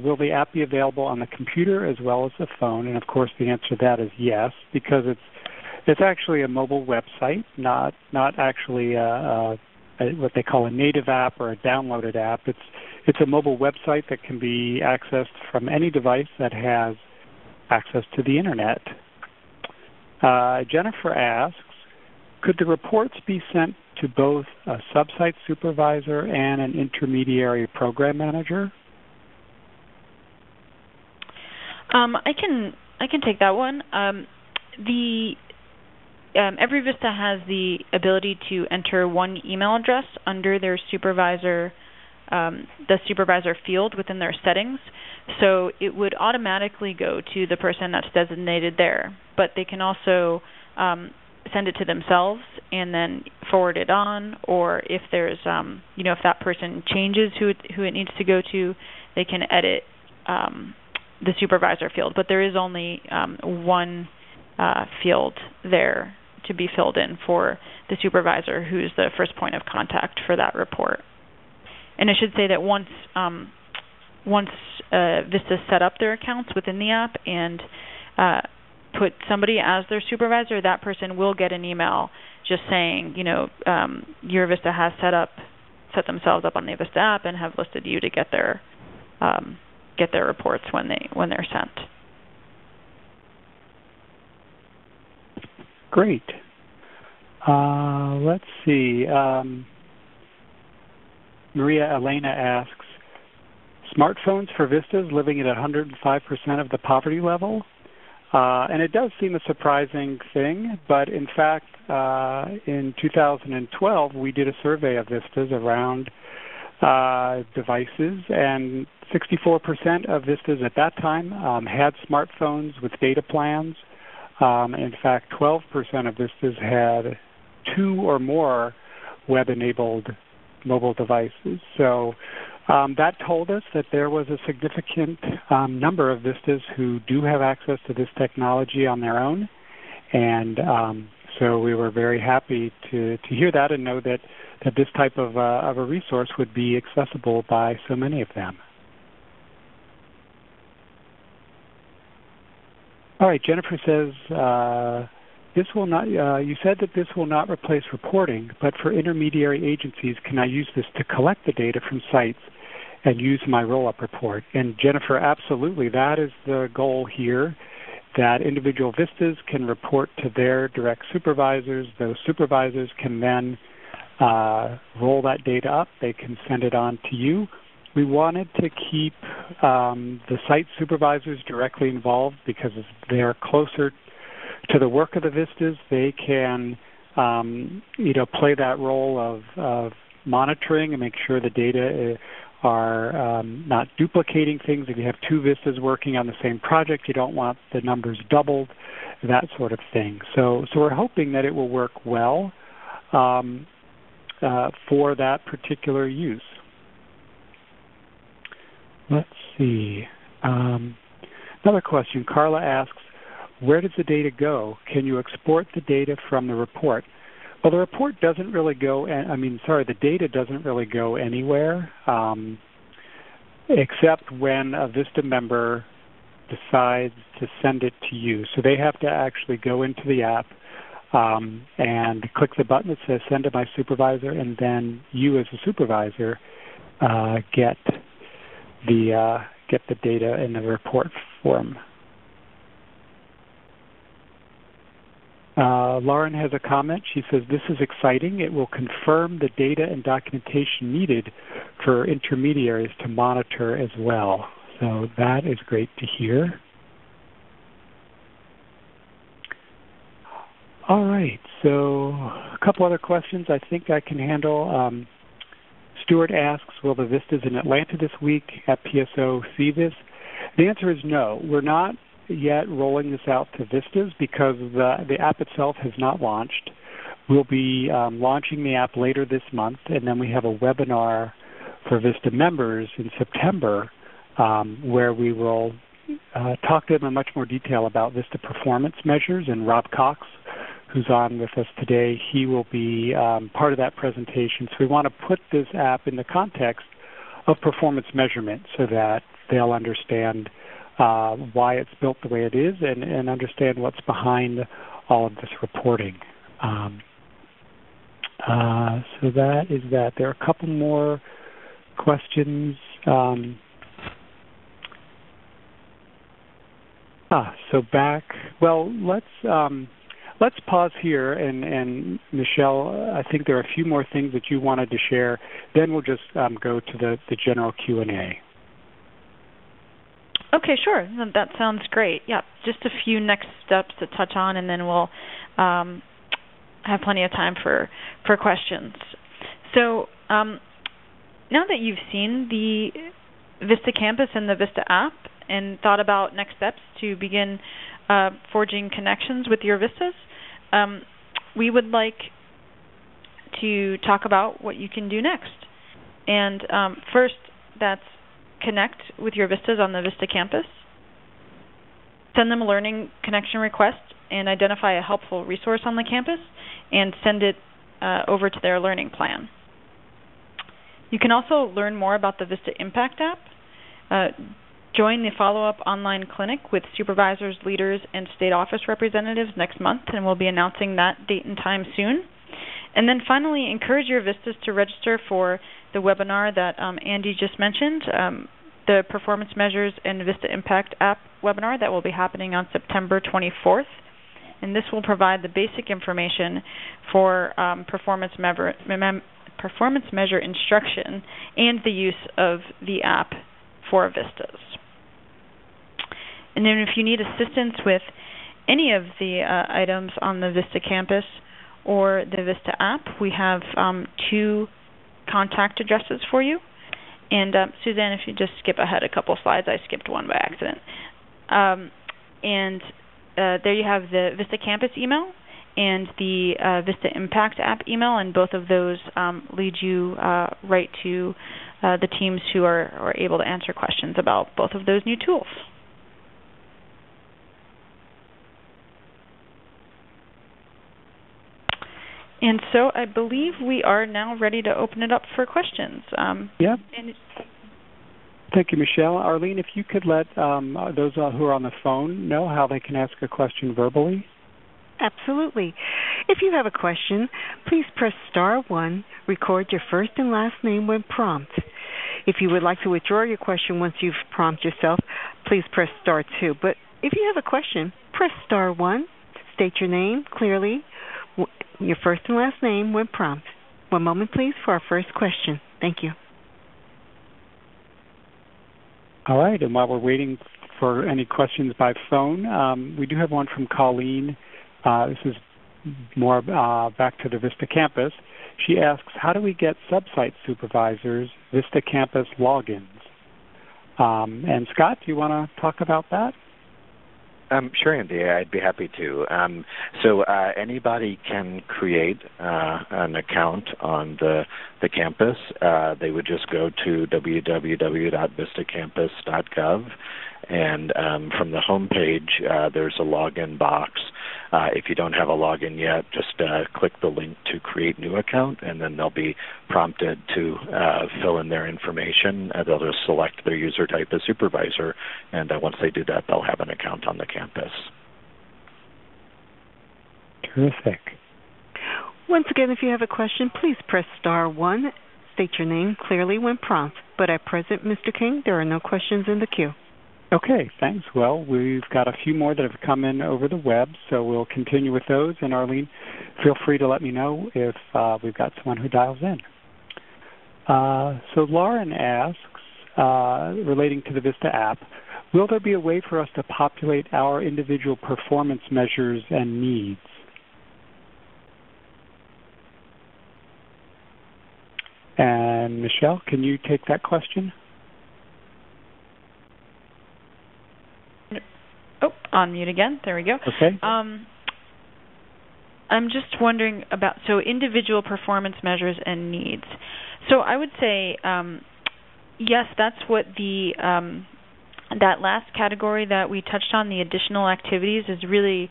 will the app be available on the computer as well as the phone? And of course, the answer to that is yes, because it's actually a mobile website, not actually what they call a native app or a downloaded app. It's a mobile website that can be accessed from any device that has access to the internet. Jennifer asks, could the reports be sent to both a sub-site supervisor and an intermediary program manager? I can take that one. Every VISTA has the ability to enter one email address under their supervisor, the supervisor field within their settings. So it would automatically go to the person that's designated there, but they can also send it to themselves and then forward it on, or if there's, if that person changes who it needs to go to, they can edit the supervisor field. But there is only one field there to be filled in for the supervisor, who's the first point of contact for that report. And I should say that once VISTA set up their accounts within the app and put somebody as their supervisor, that person will get an email just saying, your VISTA has set themselves up on the VISTA app and have listed you to get their reports when they're sent. Great. Let's see. Maria Elena asks, smartphones for VISTAs living at 105% of the poverty level? And it does seem a surprising thing, but in fact, in 2012, we did a survey of VISTAs around devices, and 64% of VISTAs at that time had smartphones with data plans. In fact, 12% of VISTAs had 2 or more web-enabled mobile devices. So that told us that there was a significant number of VISTAs who do have access to this technology on their own. And so we were very happy to hear that and know that this type of a resource would be accessible by so many of them. All right, Jennifer says, this will not. You said that this will not replace reporting, but for intermediary agencies, can I use this to collect the data from sites and use my roll-up report? And Jennifer, absolutely, that is the goal here, that individual VISTAs can report to their direct supervisors. Those supervisors can then roll that data up. They can send it on to you. We wanted to keep the site supervisors directly involved because they're closer to the work of the VISTAs. They can, play that role of monitoring and make sure the data are not duplicating things. If you have 2 VISTAs working on the same project, you don't want the numbers doubled, that sort of thing. So we're hoping that it will work well for that particular use. Let's see. Another question. Carla asks, where does the data go? Can you export the data from the report? Well, the report doesn't really go, the data doesn't really go anywhere except when a VISTA member decides to send it to you. So they have to actually go into the app and click the button that says send to my supervisor, and then you as a supervisor get the data in the report form. Lauren has a comment. She says, this is exciting. It will confirm the data and documentation needed for intermediaries to monitor as well. So that is great to hear. All right, so a couple other questions I think I can handle. Stuart asks, will the Vistas in Atlanta this week at PSO see this? The answer is no. We're not yet rolling this out to Vistas because the app itself has not launched. We'll be launching the app later this month, and then we have a webinar for Vista members in September where we will talk to them in much more detail about Vista performance measures, and Rob Cox, who's on with us today, he will be part of that presentation. So we want to put this app in the context of performance measurement so that they'll understand why it's built the way it is and understand what's behind all of this reporting. So that is that. There are a couple more questions. So back, well, let's pause here, and Michelle, I think there are a few more things that you wanted to share. Then we'll just go to the general Q&A. Okay, sure. That sounds great. Yeah, just a few next steps to touch on, and then we'll have plenty of time for questions. So now that you've seen the VISTA Campus and the VISTA app and thought about next steps to begin forging connections with your Vistas, we would like to talk about what you can do next. And first, that's connect with your Vistas on the VISTA Campus. Send them a learning connection request and identify a helpful resource on the campus and send it over to their learning plan. You can also learn more about the VISTA Impact App. Join the follow-up online clinic with supervisors, leaders, and state office representatives next month, and we'll be announcing that date and time soon. And then finally, encourage your Vistas to register for the webinar that Andy just mentioned, the Performance Measures and VISTA Impact App webinar that will be happening on September 24th. And this will provide the basic information for performance measure instruction and the use of the app for Vistas. And then if you need assistance with any of the items on the VISTA Campus or the VISTA app, we have two contact addresses for you. And Suzanne, if you just skip ahead a couple slides, I skipped one by accident. There you have the VISTA Campus email and the VISTA Impact App email, and both of those lead you right to the teams who are able to answer questions about both of those new tools. And so I believe we are now ready to open it up for questions. Yep. Thank you, Michelle. Arlene, if you could let those who are on the phone know how they can ask a question verbally. Absolutely. If you have a question, please press *1, record your first and last name when prompted. If you would like to withdraw your question once you've prompted yourself, please press *2. But if you have a question, press *1, state your name clearly, your first and last name when prompted. One moment, please, for our first question. Thank you. All right, and while we're waiting for any questions by phone, we do have one from Colleen. This is more back to the VISTA Campus. She asks, how do we get sub-site supervisors VISTA Campus logins? And Scott, do you want to talk about that? Sure, Andy. I'd be happy to. So anybody can create an account on the campus. They would just go to www.vistacampus.gov, and from the home page, there's a login box. If you don't have a login yet, just click the link to create new account, and then they'll be prompted to fill in their information. They'll just select their user type as supervisor, and once they do that, they'll have an account on the campus. Terrific. Once again, if you have a question, please press *1. State your name clearly when prompted. But at present, Mr. King, there are no questions in the queue. Okay, thanks. Well, we've got a few more that have come in over the web, so we'll continue with those. And Arlene, feel free to let me know if we've got someone who dials in. So Lauren asks, relating to the VISTA app, will there be a way for us to populate our individual performance measures and needs? And Michelle, can you take that question? Oh, on mute again. There we go. Okay. I'm just wondering about, so individual performance measures and needs. So I would say, yes, that's what the that last category that we touched on, the additional activities, is really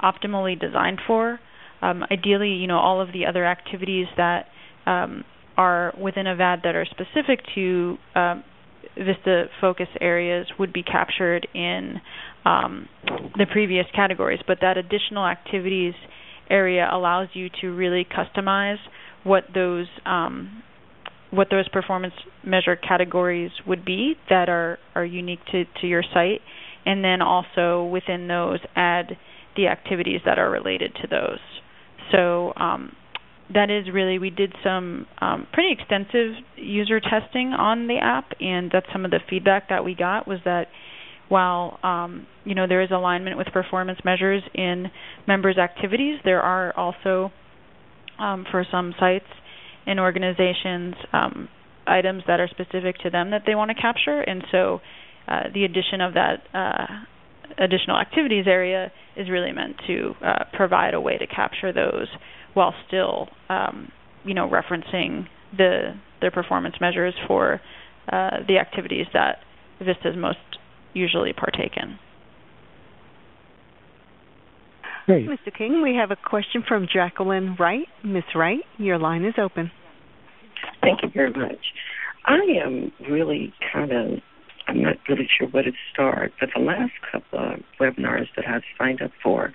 optimally designed for. Ideally, all of the other activities that are within a VAD that are specific to VISTA focus areas would be captured in the previous categories, but that additional activities area allows you to really customize what those performance measure categories would be that are unique to your site, and then also within those add the activities that are related to those. So that is really, we did some pretty extensive user testing on the app, and that's some of the feedback that we got, was that while there is alignment with performance measures in members' activities, there are also, for some sites and organizations, items that are specific to them that they want to capture, and so the addition of that additional activities area is really meant to provide a way to capture those while still, referencing their performance measures for the activities that VISTAs most usually partake in. Great. Mr. King, we have a question from Jacqueline Wright. Ms. Wright, your line is open. Thank you very much. I am really I'm not really sure where to start, but the last couple of webinars that I've signed up for,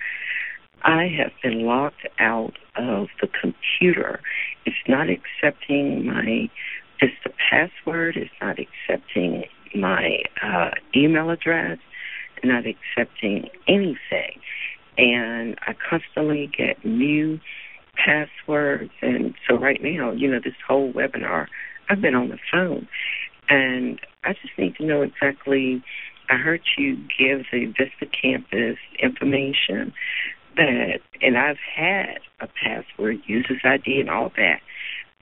I have been locked out of the computer. It's not accepting my VISTA password. It's not accepting my email address. It's not accepting anything. And I constantly get new passwords. And so right now, this whole webinar, I've been on the phone. And I just need to know exactly, I heard you give the VISTA Campus information and I've had a password, user's ID and all that,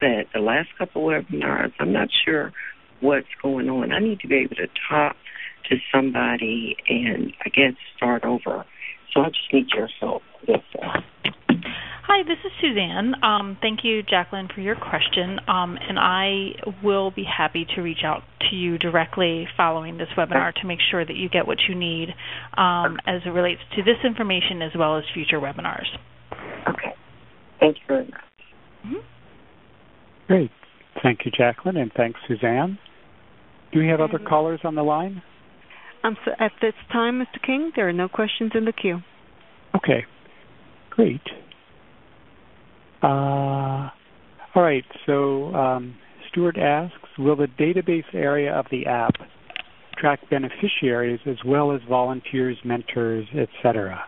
but the last couple of webinars, I'm not sure what's going on. I need to be able to talk to somebody and, I guess, start over. So I just need your help with that. Hi, this is Suzanne. Thank you, Jacqueline, for your question, and I will be happy to reach out to you directly following this webinar to make sure that you get what you need as it relates to this information as well as future webinars. Okay. Thank you very much. Mm-hmm. Great. Thank you, Jacqueline, and thanks, Suzanne. Do we have other callers on the line? So at this time, Mr. King, there are no questions in the queue. Okay. Great. All right, so Stuart asks, will the database area of the app track beneficiaries as well as volunteers, mentors, etc.?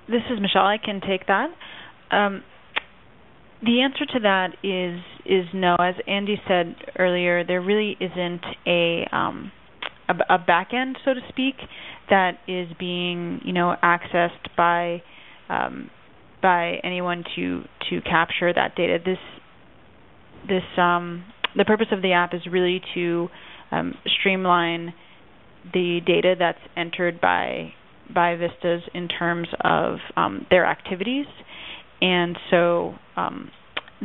This is Michelle. I can take that. The answer to that is no. As Andy said earlier, there really isn't a back end, so to speak, that is being accessed by anyone to capture that data. The purpose of the app is really to streamline the data that's entered by VISTAs in terms of their activities. And so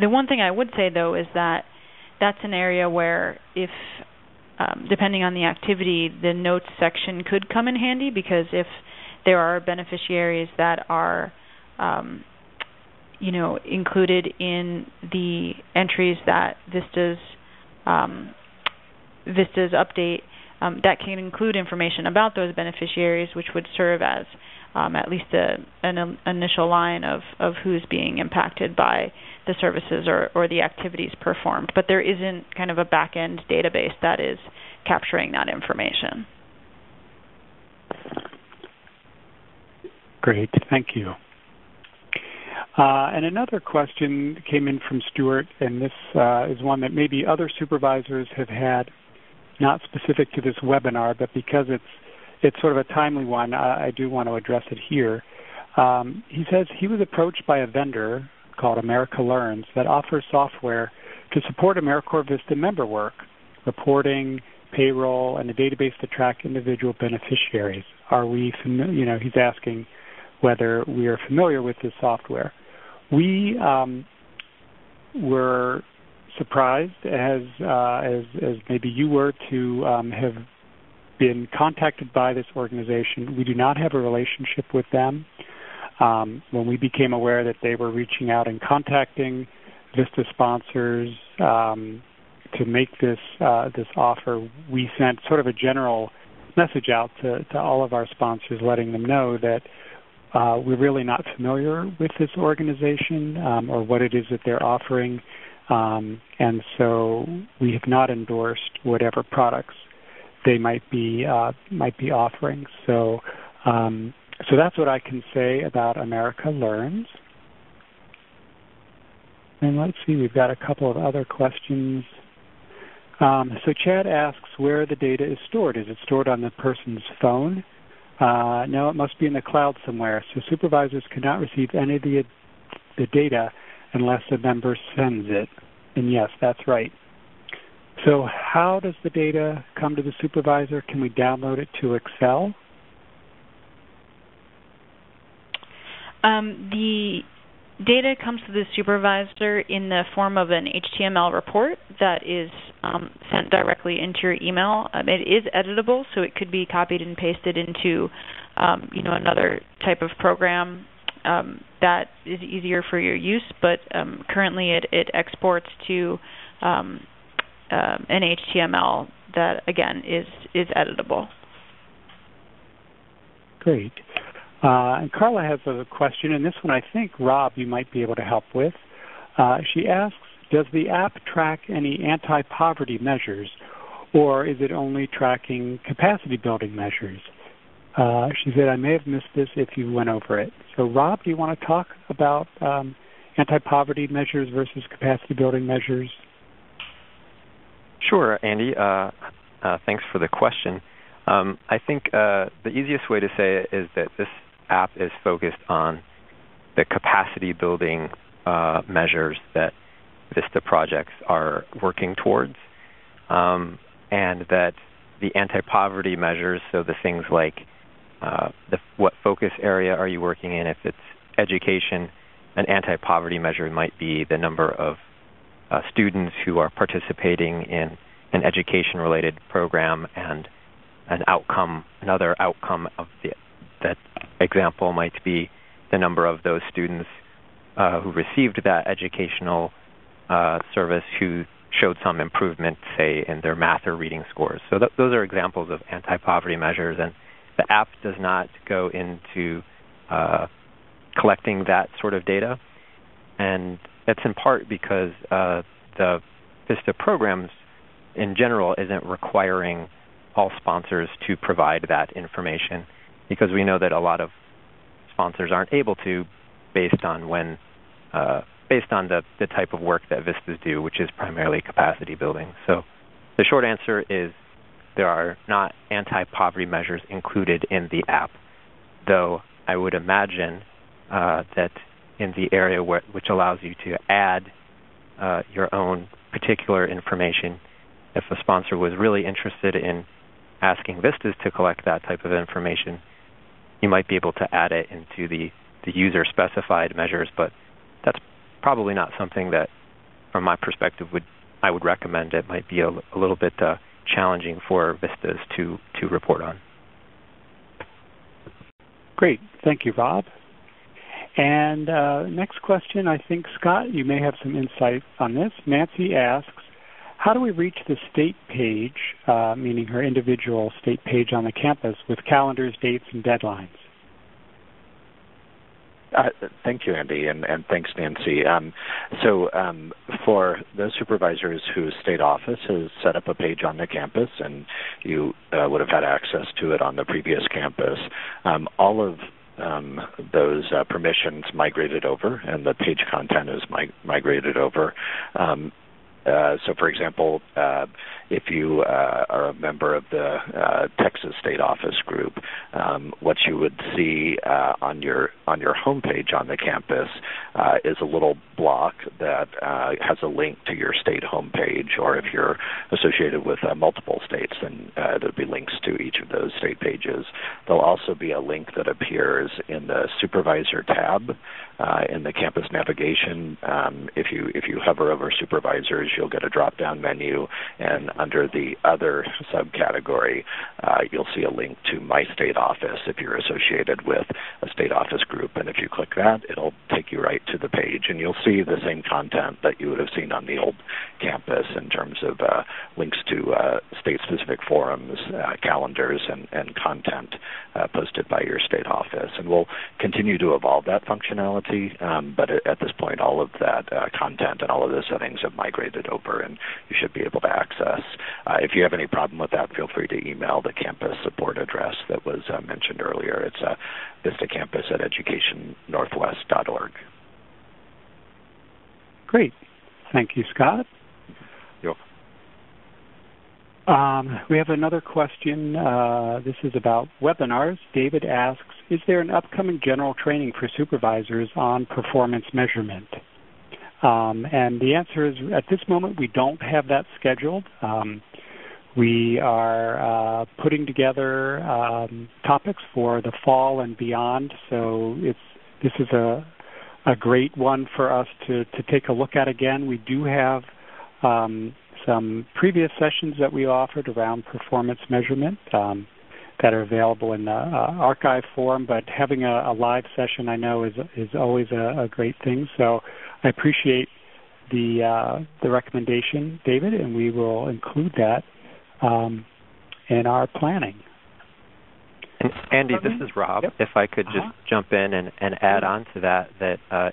the one thing I would say, though, is that that's an area where if depending on the activity, the notes section could come in handy, because if there are beneficiaries that are, included in the entries that VISTAs update, that can include information about those beneficiaries, which would serve as at least an initial line of who's being impacted by the services or the activities performed. But there isn't kind of a back-end database that is capturing that information. Great, thank you. And another question came in from Stuart, and this is one that maybe other supervisors have had, not specific to this webinar, but because it's sort of a timely one, I do want to address it here. He says he was approached by a vendor called America Learns that offers software to support AmeriCorps VISTA member work, reporting, payroll, and a database to track individual beneficiaries. Are we familiar? He's asking whether we are familiar with this software. We were surprised, as maybe you were, to have been contacted by this organization. We do not have a relationship with them. When we became aware that they were reaching out and contacting VISTA sponsors to make this offer, we sent sort of a general message out to all of our sponsors, letting them know that we're really not familiar with this organization or what it is that they're offering, and so we have not endorsed whatever products they might be offering. So that's what I can say about America Learns. And let's see, we've got a couple of other questions. So Chad asks where the data is stored. Is it stored on the person's phone? No, it must be in the cloud somewhere. So supervisors cannot receive any of the data unless a member sends it. And yes, that's right. So how does the data come to the supervisor? Can we download it to Excel? The data comes to the supervisor in the form of an HTML report that is sent directly into your email. It is editable, so it could be copied and pasted into another type of program that is easier for your use, but currently it exports to an HTML that, again, is editable. Great. And Carla has a question, and this one I think, Rob, you might be able to help with. She asks, does the app track any anti-poverty measures, or is it only tracking capacity-building measures? She said, I may have missed this if you went over it. So, Rob, do you want to talk about anti-poverty measures versus capacity-building measures? Sure, Andy. Thanks for the question. I think the easiest way to say it is that this app is focused on the capacity-building measures that VISTA projects are working towards, and that the anti-poverty measures, so the things like what focus area are you working in, if it's education, an anti-poverty measure might be the number of students who are participating in an education-related program, and another outcome of that example might be the number of those students who received that educational service who showed some improvement, say, in their math or reading scores. So those are examples of anti-poverty measures, and the app does not go into collecting that sort of data, and that's in part because the VISTA programs in general isn't requiring all sponsors to provide that information, because we know that a lot of sponsors aren't able to, based on the type of work that VISTAs do, which is primarily capacity building. So the short answer is there are not anti-poverty measures included in the app, though I would imagine that in the area which allows you to add your own particular information, if a sponsor was really interested in asking VISTAs to collect that type of information, you might be able to add it into the user-specified measures, but that's probably not something that, from my perspective, I would recommend. It might be a little bit challenging for VISTAs to report on. Great. Thank you, Rob. And next question, I think, Scott, you may have some insight on this. Nancy asks, how do we reach the state page, meaning her individual state page on the campus, with calendars, dates, and deadlines? Thank you, Andy, and thanks, Nancy. For those supervisors whose state office has set up a page on the campus, and you would have had access to it on the previous campus, all of those permissions migrated over and the page content is migrated over. So, for example, if you are a member of the Texas State Office group, what you would see on your homepage on the campus is a little block that has a link to your state homepage, or if you're associated with multiple states, then there'll be links to each of those state pages. There'll also be a link that appears in the Supervisor tab in the campus navigation. If you hover over Supervisors, you'll get a drop-down menu, and under the Other subcategory, you'll see a link to My State Office if you're associated with a state office group. And if you click that, it'll take you right to the page, and you'll see the same content that you would have seen on the old campus in terms of links to state-specific forums, calendars, and content posted by your state office. And we'll continue to evolve that functionality, but at this point, all of that content and all of the settings have migrated over, and you should be able to access. If you have any problem with that, feel free to email the campus support address that was mentioned earlier. It's VISTA Campus at educationnorthwest.org. Great. Thank you, Scott. You're We have another question. This is about webinars. David asks, is there an upcoming general training for supervisors on performance measurement? And the answer is, at this moment, we don't have that scheduled. We are putting together topics for the fall and beyond, so this is a great one for us to take a look at again. We do have some previous sessions that we offered around performance measurement that are available in the archive form, but having a live session, I know, is always a great thing. So I appreciate the recommendation, David, and we will include that in our planning. And Andy, this is Rob. Yep. If I could just jump in and add on to that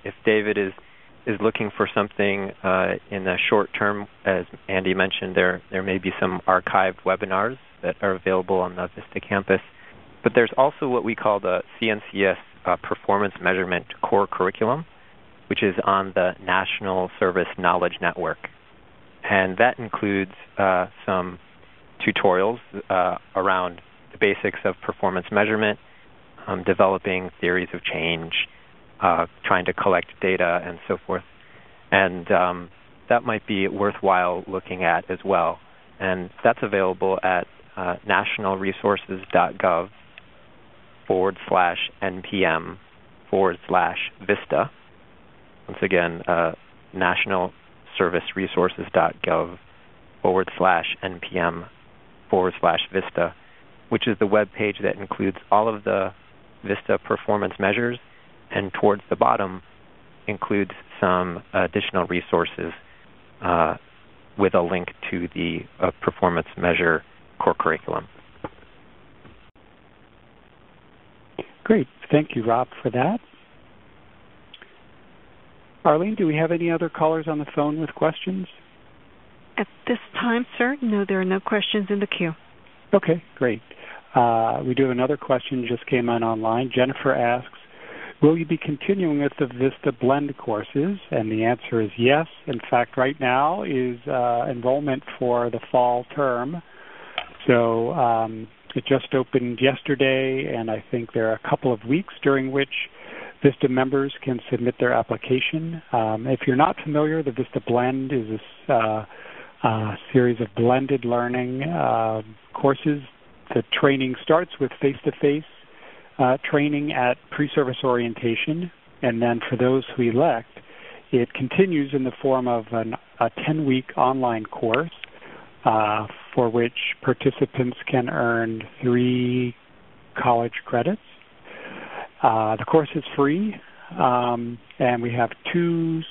if David is looking for something in the short term, as Andy mentioned, there may be some archived webinars that are available on the VISTA campus. But there's also what we call the CNCS Performance Measurement Core Curriculum, which is on the National Service Knowledge Network. And that includes some tutorials around the basics of performance measurement, developing theories of change, trying to collect data, and so forth. And that might be worthwhile looking at as well. And that's available at nationalresources.gov/NPM/VISTA. Once again, nationalserviceresources.gov/NPM/VISTA, which is the web page that includes all of the VISTA performance measures, and towards the bottom includes some additional resources with a link to the performance measure core curriculum. Great. Thank you, Rob, for that. Arlene, do we have any other callers on the phone with questions? At this time, sir, no, there are no questions in the queue. Okay, great. We do have another question just came in online. Jennifer asks, will you be continuing with the VISTA Blend courses? And the answer is yes. In fact, right now is enrollment for the fall term. So it just opened yesterday, and I think there are a couple of weeks during which VISTA members can submit their application. If you're not familiar, the VISTA Blend is a series of blended learning courses. The training starts with face-to-face training at pre-service orientation, and then for those who elect, it continues in the form of a 10-week online course for which participants can earn 3 college credits. The course is free, and we have two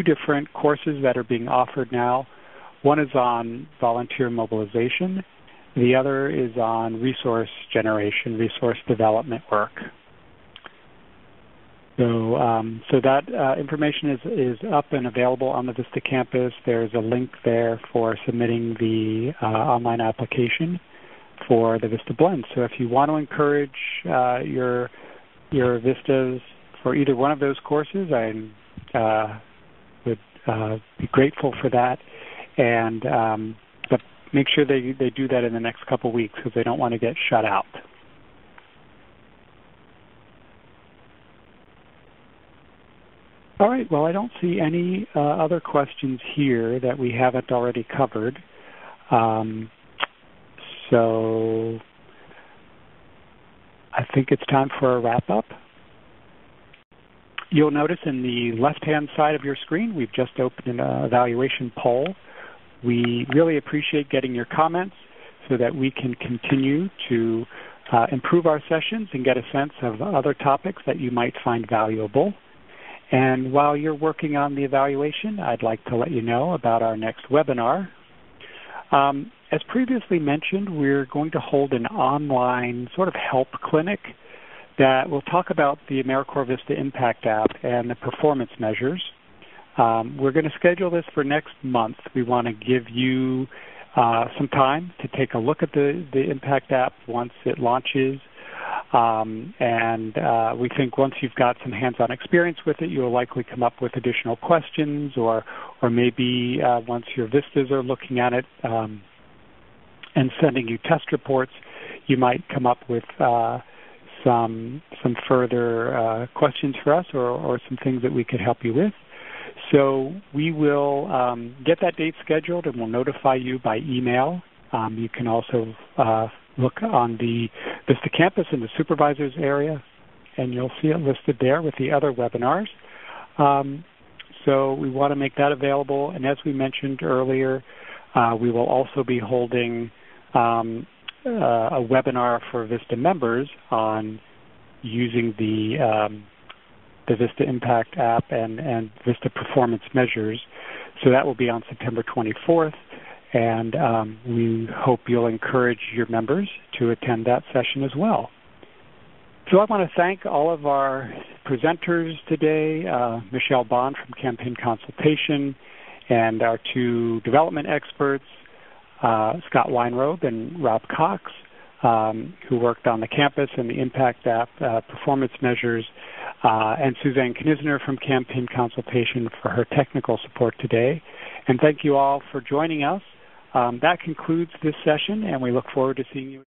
different courses that are being offered now. One is on volunteer mobilization. The other is on resource generation, resource development work. So that information is up and available on the VISTA campus. There's a link there for submitting the online application for the VISTA Blend. So if you want to encourage your your VISTAs for either one of those courses, I would be grateful for that. And but make sure they do that in the next couple weeks because they don't want to get shut out. All right, well, I don't see any other questions here that we haven't already covered. So I think it's time for a wrap-up. You'll notice in the left-hand side of your screen, we've just opened an evaluation poll. We really appreciate getting your comments so that we can continue to improve our sessions and get a sense of other topics that you might find valuable. And while you're working on the evaluation, I'd like to let you know about our next webinar. As previously mentioned, we're going to hold an online sort of help clinic that will talk about the AmeriCorps VISTA Impact App and the performance measures. We're going to schedule this for next month. We want to give you some time to take a look at the Impact App once it launches. And we think once you've got some hands-on experience with it, you'll likely come up with additional questions, or maybe once your VISTAs are looking at it and sending you test reports, you might come up with some further questions for us or some things that we could help you with. So we will get that date scheduled and we'll notify you by email. You can also look on the VISTA Campus in the Supervisors area, and you'll see it listed there with the other webinars. So we want to make that available. And as we mentioned earlier, we will also be holding a webinar for VISTA members on using the VISTA Impact App and VISTA performance measures. So that will be on September 24th. And we hope you'll encourage your members to attend that session as well. So I want to thank all of our presenters today, Michelle Bond from Campaign Consultation, and our two development experts, Scott Weinrobe and Rob Cox, who worked on the campus and the Impact App performance measures, and Suzanne Knisner from Campaign Consultation for her technical support today. And thank you all for joining us. That concludes this session, and we look forward to seeing you.